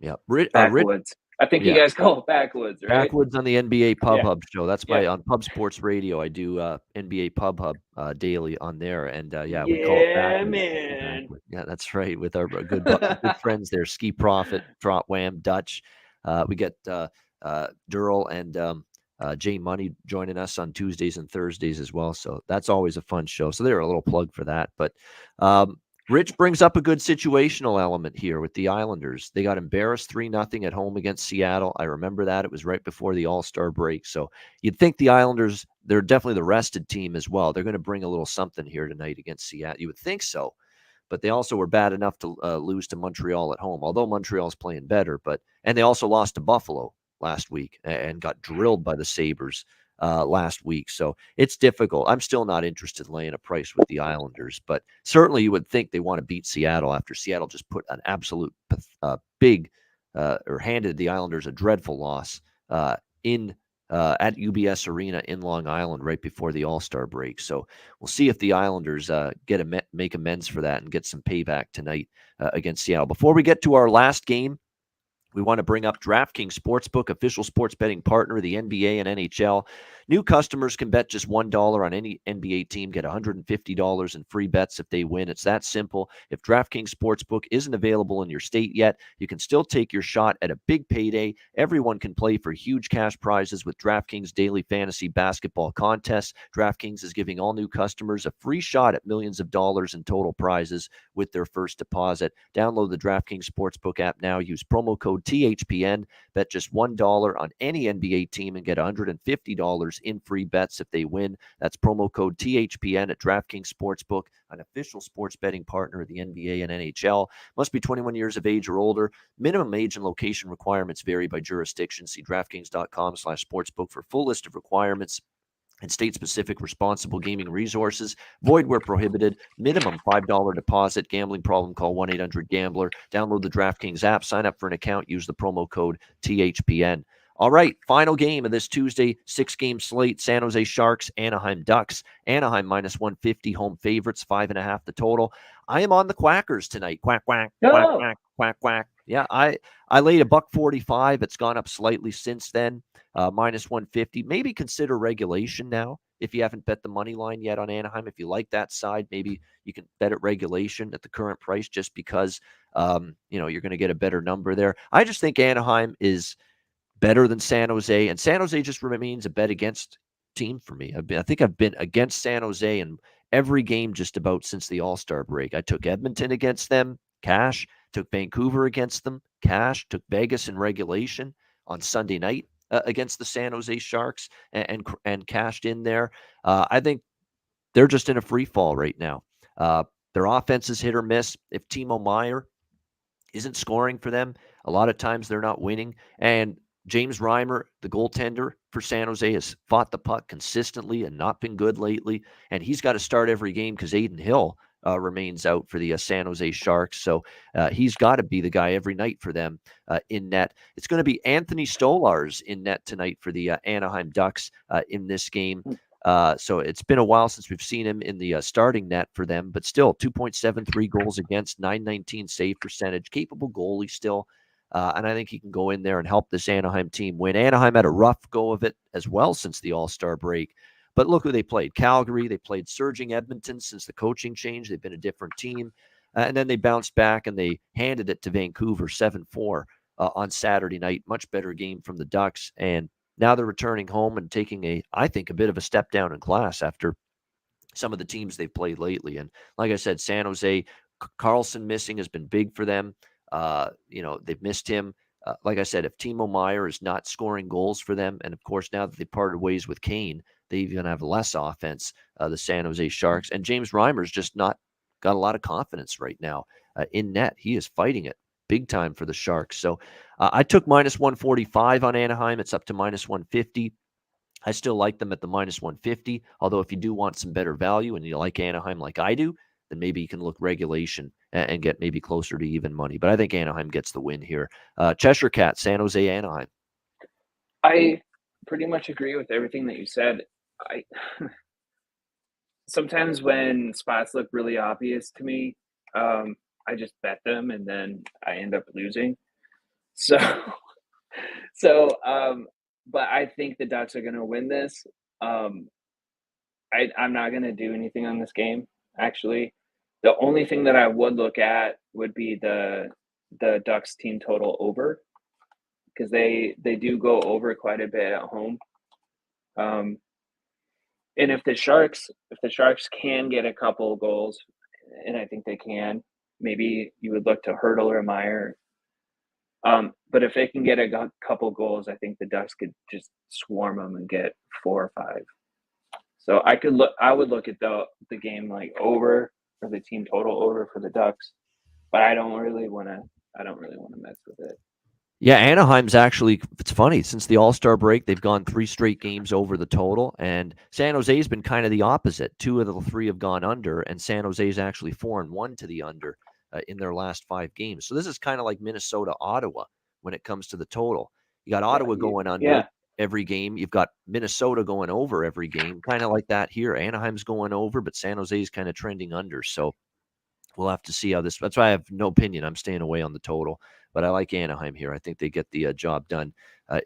Speaker 2: Yeah.
Speaker 3: Backwoods. I think you guys call it Backwoods, right?
Speaker 2: Backwoods on the NBA Pub Hub show. That's on Pub Sports Radio. I do NBA Pub Hub daily on there. And we call it Backwoods.
Speaker 3: Man.
Speaker 2: Yeah, that's right. With our good friends there, Ski Profit, Trot Wham, Dutch. We get Durrell and Jay Money joining us on Tuesdays and Thursdays as well. So that's always a fun show. So they're a little plug for that. But Rich brings up a good situational element here with the Islanders. They got embarrassed 3-0 at home against Seattle. I remember that. It was right before the All-Star break. So you'd think the Islanders, they're definitely the rested team as well. They're going to bring a little something here tonight against Seattle. You would think so. But they also were bad enough to lose to Montreal at home, although Montreal's playing better. And they also lost to Buffalo last week and got drilled by the Sabres last week. So it's difficult. I'm still not interested in laying a price with the Islanders, but certainly you would think they want to beat Seattle after Seattle just put an absolute big or handed the Islanders a dreadful loss at UBS Arena in Long Island right before the All-Star break. So we'll see if the Islanders make amends for that and get some payback tonight against Seattle. Before we get to our last game, we want to bring up DraftKings Sportsbook, official sports betting partner of the NBA and NHL. New customers can bet just $1 on any NBA team, get $150 in free bets if they win. It's that simple. If DraftKings Sportsbook isn't available in your state yet, you can still take your shot at a big payday. Everyone can play for huge cash prizes with DraftKings daily fantasy basketball contests. DraftKings is giving all new customers a free shot at millions of dollars in total prizes with their first deposit. Download the DraftKings Sportsbook app now. Use promo code THPN. Bet just $1 on any NBA team and get $150 in free bets if they win. That's promo code THPN at DraftKings Sportsbook, an official sports betting partner of the NBA and NHL. Must be 21 years of age or older. Minimum age and location requirements vary by jurisdiction. See DraftKings.com/sportsbook for full list of requirements and state-specific responsible gaming resources. Void where prohibited. Minimum $5 deposit. Gambling problem, call 1-800-GAMBLER. Download the DraftKings app. Sign up for an account. Use the promo code THPN. All right, final game of this Tuesday 6-game slate. San Jose Sharks, Anaheim Ducks. Anaheim -150, home favorites, 5.5 the total. I am on the Quackers tonight. Quack, quack, quack, quack, quack, quack. Yeah, I laid $1.45. It's gone up slightly since then. -150. Maybe consider regulation now if you haven't bet the money line yet on Anaheim. If you like that side, maybe you can bet at regulation at the current price just because you're going to get a better number there. I just think Anaheim is better than San Jose, and San Jose just remains a bet against team for me. I think I've been against San Jose in every game just about since the All-Star break. I took Edmonton against them, cash. Took Vancouver against them, cash. Took Vegas in regulation on Sunday night against the San Jose Sharks and cashed in there. I think they're just in a free fall right now. Their offense is hit or miss. If Timo Meier isn't scoring for them, a lot of times they're not winning. And James Reimer, the goaltender for San Jose, has fought the puck consistently and not been good lately. And he's got to start every game because Aiden Hill remains out for the San Jose Sharks. So he's got to be the guy every night for them in net. It's going to be Anthony Stolarz in net tonight for the Anaheim Ducks in this game. So it's been a while since we've seen him in the starting net for them, but still 2.73 goals against, 919 save percentage, capable goalie still. And I think he can go in there and help this Anaheim team win. Anaheim had a rough go of it as well since the All-Star break. But look who they played. Calgary. They played surging Edmonton since the coaching change. They've been a different team. And then they bounced back and they handed it to Vancouver 7-4 on Saturday night. Much better game from the Ducks. And now they're returning home and taking I think, a bit of a step down in class after some of the teams they've played lately. And like I said, San Jose, Carlson missing has been big for them. They've missed him. Like I said, if Timo Meier is not scoring goals for them, and of course, now that they parted ways with Kane, they even have less offense, the San Jose Sharks. And James Reimer's just not got a lot of confidence right now in net. He is fighting it big time for the Sharks. So I took -145 on Anaheim. It's up to -150. I still like them at the -150. Although if you do want some better value and you like Anaheim like I do, then maybe you can look regulation and get maybe closer to even money. But I think Anaheim gets the win here. Cheshire Cat, San Jose, Anaheim.
Speaker 3: I pretty much agree with everything that you said. Sometimes when spots look really obvious to me, I just bet them and then I end up losing. But I think the Ducks are going to win this. I'm not going to do anything on this game, actually. The only thing that I would look at would be the Ducks team total over, because they do go over quite a bit at home. And if the Sharks can get a couple of goals, and I think they can. Maybe you would look to Hurdle or Meyer. But if they can get a couple goals, I think the Ducks could just swarm them and get 4 or 5. So I would look at the game like over, or the team total over for the Ducks, but I don't really want to mess with it.
Speaker 2: Yeah, Anaheim's actually, it's funny, since the All-Star break, they've gone 3 straight games over the total, and San Jose's been kind of the opposite. 2 of the 3 have gone under, and San Jose's actually 4-1 to the under in their last 5 games. So this is kind of like Minnesota, Ottawa when it comes to the total. You got Ottawa going under every game. You've got Minnesota going over every game, kind of like that here. Anaheim's going over, but San Jose's kind of trending under. So we'll have to see how this. That's why I have no opinion. I'm staying away on the total, but I like Anaheim here. I think they get the job done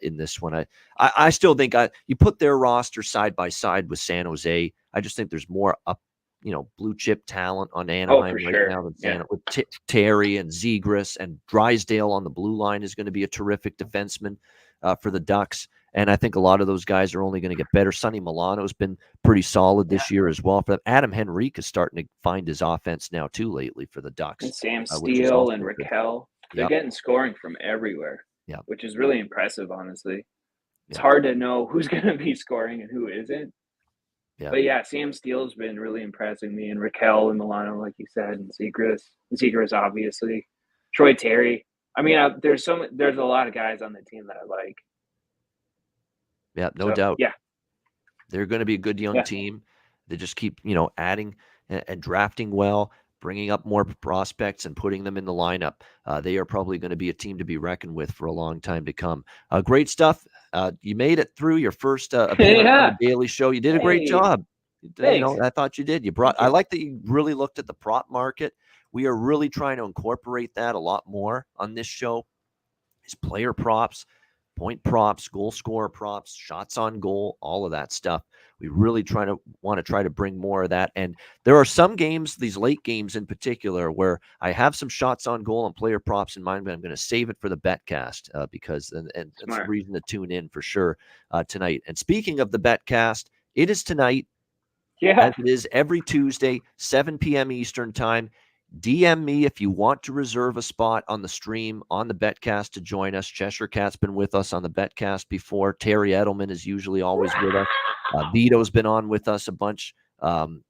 Speaker 2: in this one. I still think you put their roster side by side with San Jose. I just think there's more blue chip talent on Anaheim now than with Terry and Zegras, and Drysdale on the blue line is going to be a terrific defenseman for the Ducks. And I think a lot of those guys are only going to get better. Sonny Milano's been pretty solid this year as well. For them. Adam Henrique is starting to find his offense now too lately for the Ducks.
Speaker 3: And Sam Steele and Raquel, they're getting scoring from everywhere, which is really impressive, honestly. It's hard to know who's going to be scoring and who isn't. Yeah. But Sam Steele's been really impressing me, and Raquel and Milano, like you said, and Zegras obviously. Troy Terry. I mean, there's a lot of guys on the team that I like.
Speaker 2: Yeah, no doubt.
Speaker 3: Yeah.
Speaker 2: They're going to be a good young team. They just keep, adding and drafting well, bringing up more prospects and putting them in the lineup. They are probably going to be a team to be reckoned with for a long time to come. Great stuff. You made it through your first appearance on the Daily Show. You did a great job. I thought you did. I like that you really looked at the prop market. We are really trying to incorporate that a lot more on this show. Is player props, point props, goal scorer props, shots on goal, all of that stuff. We really want to try to bring more of that. And there are some games, these late games in particular, where I have some shots on goal and player props in mind, but I'm going to save it for the BetCast because that's the reason to tune in for sure tonight. And speaking of the BetCast, it is tonight. As it is every Tuesday, 7 p.m. Eastern time. DM me if you want to reserve a spot on the stream on the BetCast to join us. Cheshire Cat's been with us on the BetCast before. Terry Edelman is usually always with us. Vito's been on with us a bunch on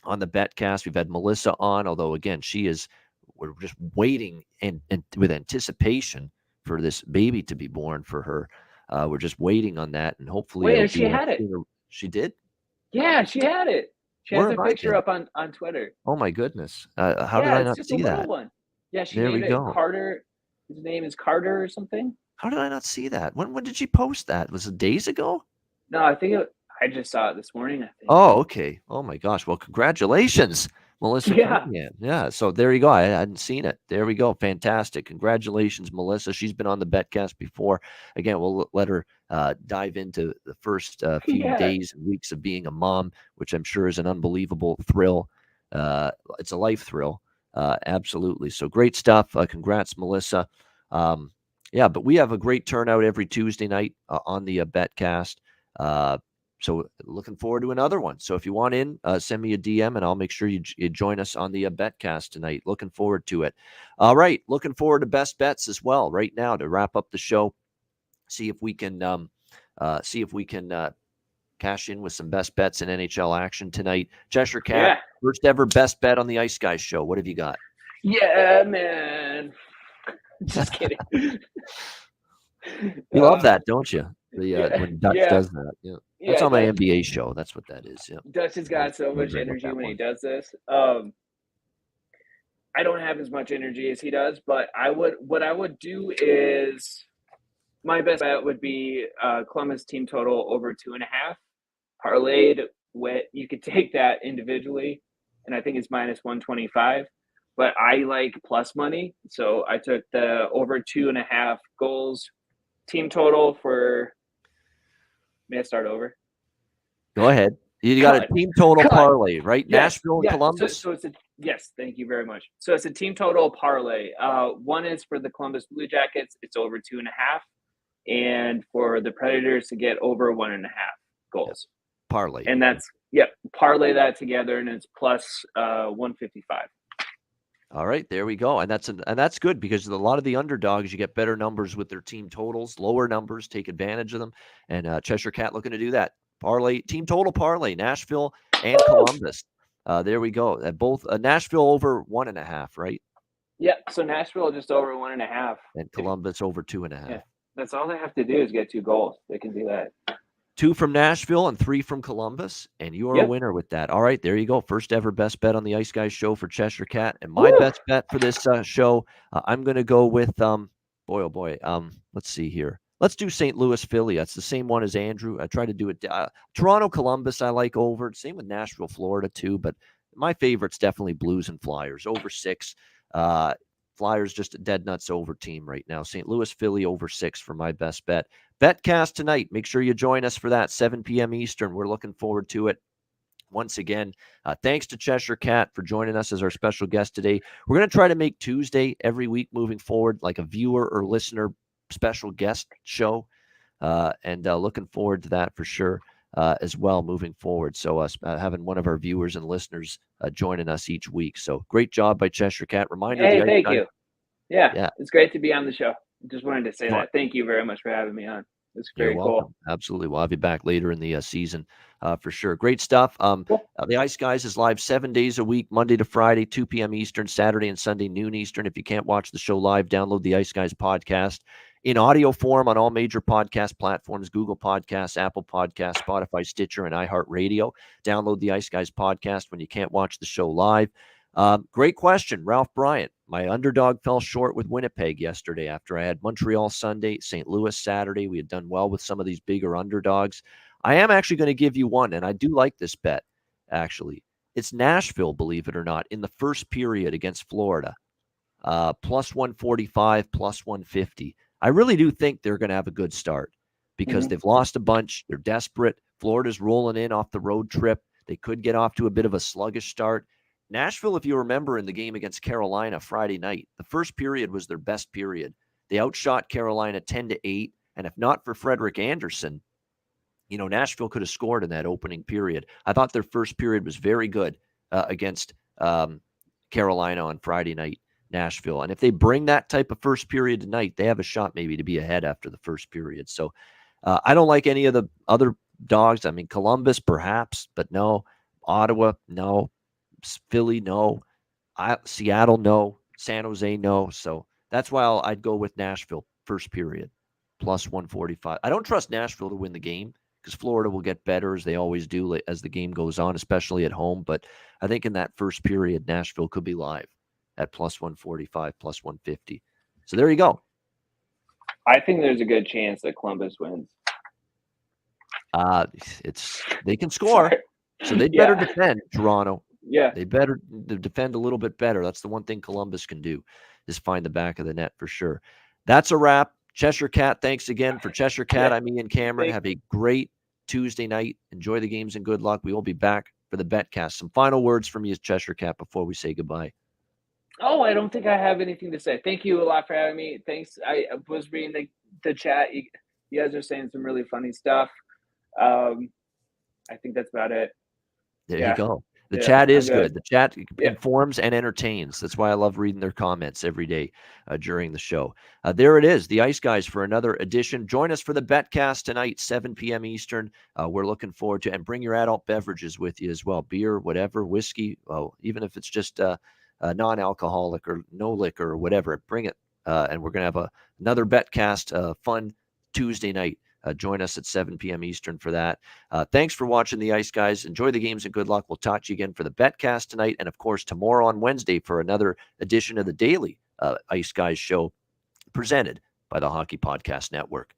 Speaker 2: the BetCast. We've had Melissa on, although again, we're just waiting and with anticipation for this baby to be born for her. We're just waiting on that, and hopefully,
Speaker 3: she had it.
Speaker 2: She did.
Speaker 3: Yeah, she had it. She has a picture up on Twitter.
Speaker 2: Oh my goodness! How did I not see that?
Speaker 3: One. Yeah,
Speaker 2: there we go.
Speaker 3: Carter. His name is Carter or something.
Speaker 2: How did I not see that? When did she post that? Was it days ago?
Speaker 3: No, I think I just saw it this morning. I think.
Speaker 2: Oh, okay. Oh my gosh! Well, congratulations, Melissa. Yeah. So there you go. I hadn't seen it. There we go. Fantastic. Congratulations, Melissa. She's been on the BetCast before. Again, we'll let her dive into the first few days and weeks of being a mom, which I'm sure is an unbelievable thrill. It's a life thrill. Absolutely. So great stuff. Congrats, Melissa. But we have a great turnout every Tuesday night on the BetCast. So looking forward to another one. So if you want in, send me a DM and I'll make sure you join us on the BetCast tonight. Looking forward to it. All right. Looking forward to best bets as well right now to wrap up the show. See if we can cash in with some best bets in NHL action tonight. Cheshire Cat, first ever best bet on the Ice Guys show. What have you got?
Speaker 3: Yeah, man. Just kidding.
Speaker 2: You love that, don't you? When Dutch does that. Yeah. That's on my NBA show. That's what that is. Yeah.
Speaker 3: Dutch has got so much energy when he does this. I don't have as much energy as he does, but what I would do is my best bet would be Columbus team total over 2.5 parlayed. You could take that individually, and I think it's -125. But I like plus money, so I took the over 2.5 goals team total for. May I start over?
Speaker 2: Go ahead. You got a team total parlay, right? Yes. Nashville and Columbus.
Speaker 3: So it's yes. Thank you very much. So it's a team total parlay. One is for the Columbus Blue Jackets. It's over 2.5. And for the Predators to get over 1.5 goals.
Speaker 2: Parlay.
Speaker 3: And that's Yep. Parlay that together, and it's plus 155.
Speaker 2: All right, there we go. And that's good because a lot of the underdogs, you get better numbers with their team totals, lower numbers, take advantage of them. And Cheshire Cat looking to do that. Parlay, team total parlay, Nashville and Columbus. There we go. Both Nashville over 1.5, right?
Speaker 3: Yeah. So Nashville just over 1.5.
Speaker 2: And Columbus over 2.5.
Speaker 3: Yeah. That's all they have to do is get 2 goals. They can do that.
Speaker 2: 2 from Nashville and 3 from Columbus, and you are a winner with that. All right, there you go. First ever best bet on the Ice Guys show for Cheshire Cat. And my best bet for this show, I'm going to go with, let's see here. Let's do St. Louis, Philly. That's the same one as Andrew. I try to do it. Toronto, Columbus, I like over. Same with Nashville, Florida, too. But my favorite's definitely Blues and Flyers, over 6. Flyers just a dead nuts over team right now. St. Louis, Philly over 6 for my best bet. Betcast tonight. Make sure you join us for that, 7 p.m. Eastern. We're looking forward to it. Once again, thanks to Cheshire Cat for joining us as our special guest today. We're going to try to make Tuesday every week moving forward like a viewer or listener special guest show, and looking forward to that for sure as well moving forward. So having one of our viewers and listeners joining us each week. So great job by Cheshire Cat. Reminder.
Speaker 3: Hey, thank you. Yeah, it's great to be on the show. Just wanted to say that. Thank you very much for having me on. It's very cool.
Speaker 2: Absolutely. We'll have you back later in the season for sure. Great stuff. The Ice Guys is live 7 days a week, Monday to Friday, 2 p.m. Eastern, Saturday and Sunday, noon Eastern. If you can't watch the show live, download the Ice Guys podcast in audio form on all major podcast platforms, Google Podcasts, Apple Podcasts, Spotify, Stitcher, and iHeartRadio. Download the Ice Guys podcast when you can't watch the show live. Great question, Ralph Bryant. My underdog fell short with Winnipeg yesterday after I had Montreal Sunday, St. Louis Saturday. We had done well with some of these bigger underdogs. I am actually going to give you one, and I do like this bet, actually. It's Nashville, believe it or not, in the first period against Florida. Plus 145, plus 150. I really do think they're going to have a good start because they've lost a bunch. They're desperate. Florida's rolling in off the road trip. They could get off to a bit of a sluggish start. Nashville, if you remember in the game against Carolina Friday night, the first period was their best period. They outshot Carolina 10-8, and if not for Frederik Andersen, Nashville could have scored in that opening period. I thought their first period was very good against Carolina on Friday night, Nashville. And if they bring that type of first period tonight, they have a shot maybe to be ahead after the first period. So I don't like any of the other dogs. I mean, Columbus, perhaps, but no. Ottawa, no. Philly, no. Seattle, no. San Jose, no. So that's why I'd go with Nashville first period, plus 145. I don't trust Nashville to win the game because Florida will get better as they always do as the game goes on, especially at home. But I think in that first period, Nashville could be live at plus 145, plus 150. So there you go.
Speaker 3: I think there's a good chance that Columbus wins.
Speaker 2: They can score, so they'd better defend Toronto.
Speaker 3: Yeah.
Speaker 2: They better defend a little bit better. That's the one thing Columbus can do is find the back of the net for sure. That's a wrap. Cheshire Cat, thanks again. For Cheshire Cat, I'm Ian Cameron. Have a great Tuesday night. Enjoy the games and good luck. We will be back for the Betcast. Some final words from you, Cheshire Cat, before we say goodbye.
Speaker 3: Oh, I don't think I have anything to say. Thank you a lot for having me. Thanks. I was reading the chat. You guys are saying some really funny stuff. I think that's about it.
Speaker 2: There you go. The chat is good. The chat informs and entertains. That's why I love reading their comments every day during the show. There it is, the Ice Guys for another edition. Join us for the Betcast tonight, 7 p.m. Eastern. We're looking forward to, and bring your adult beverages with you as well. Beer, whatever, whiskey, even if it's just non-alcoholic or no liquor or whatever, bring it. And we're going to have another Betcast fun Tuesday night. Join us at 7 p.m. Eastern for that. Thanks for watching the Ice Guys. Enjoy the games and good luck. We'll talk to you again for the Betcast tonight. And, of course, tomorrow on Wednesday for another edition of the Daily Ice Guys show presented by the Hockey Podcast Network.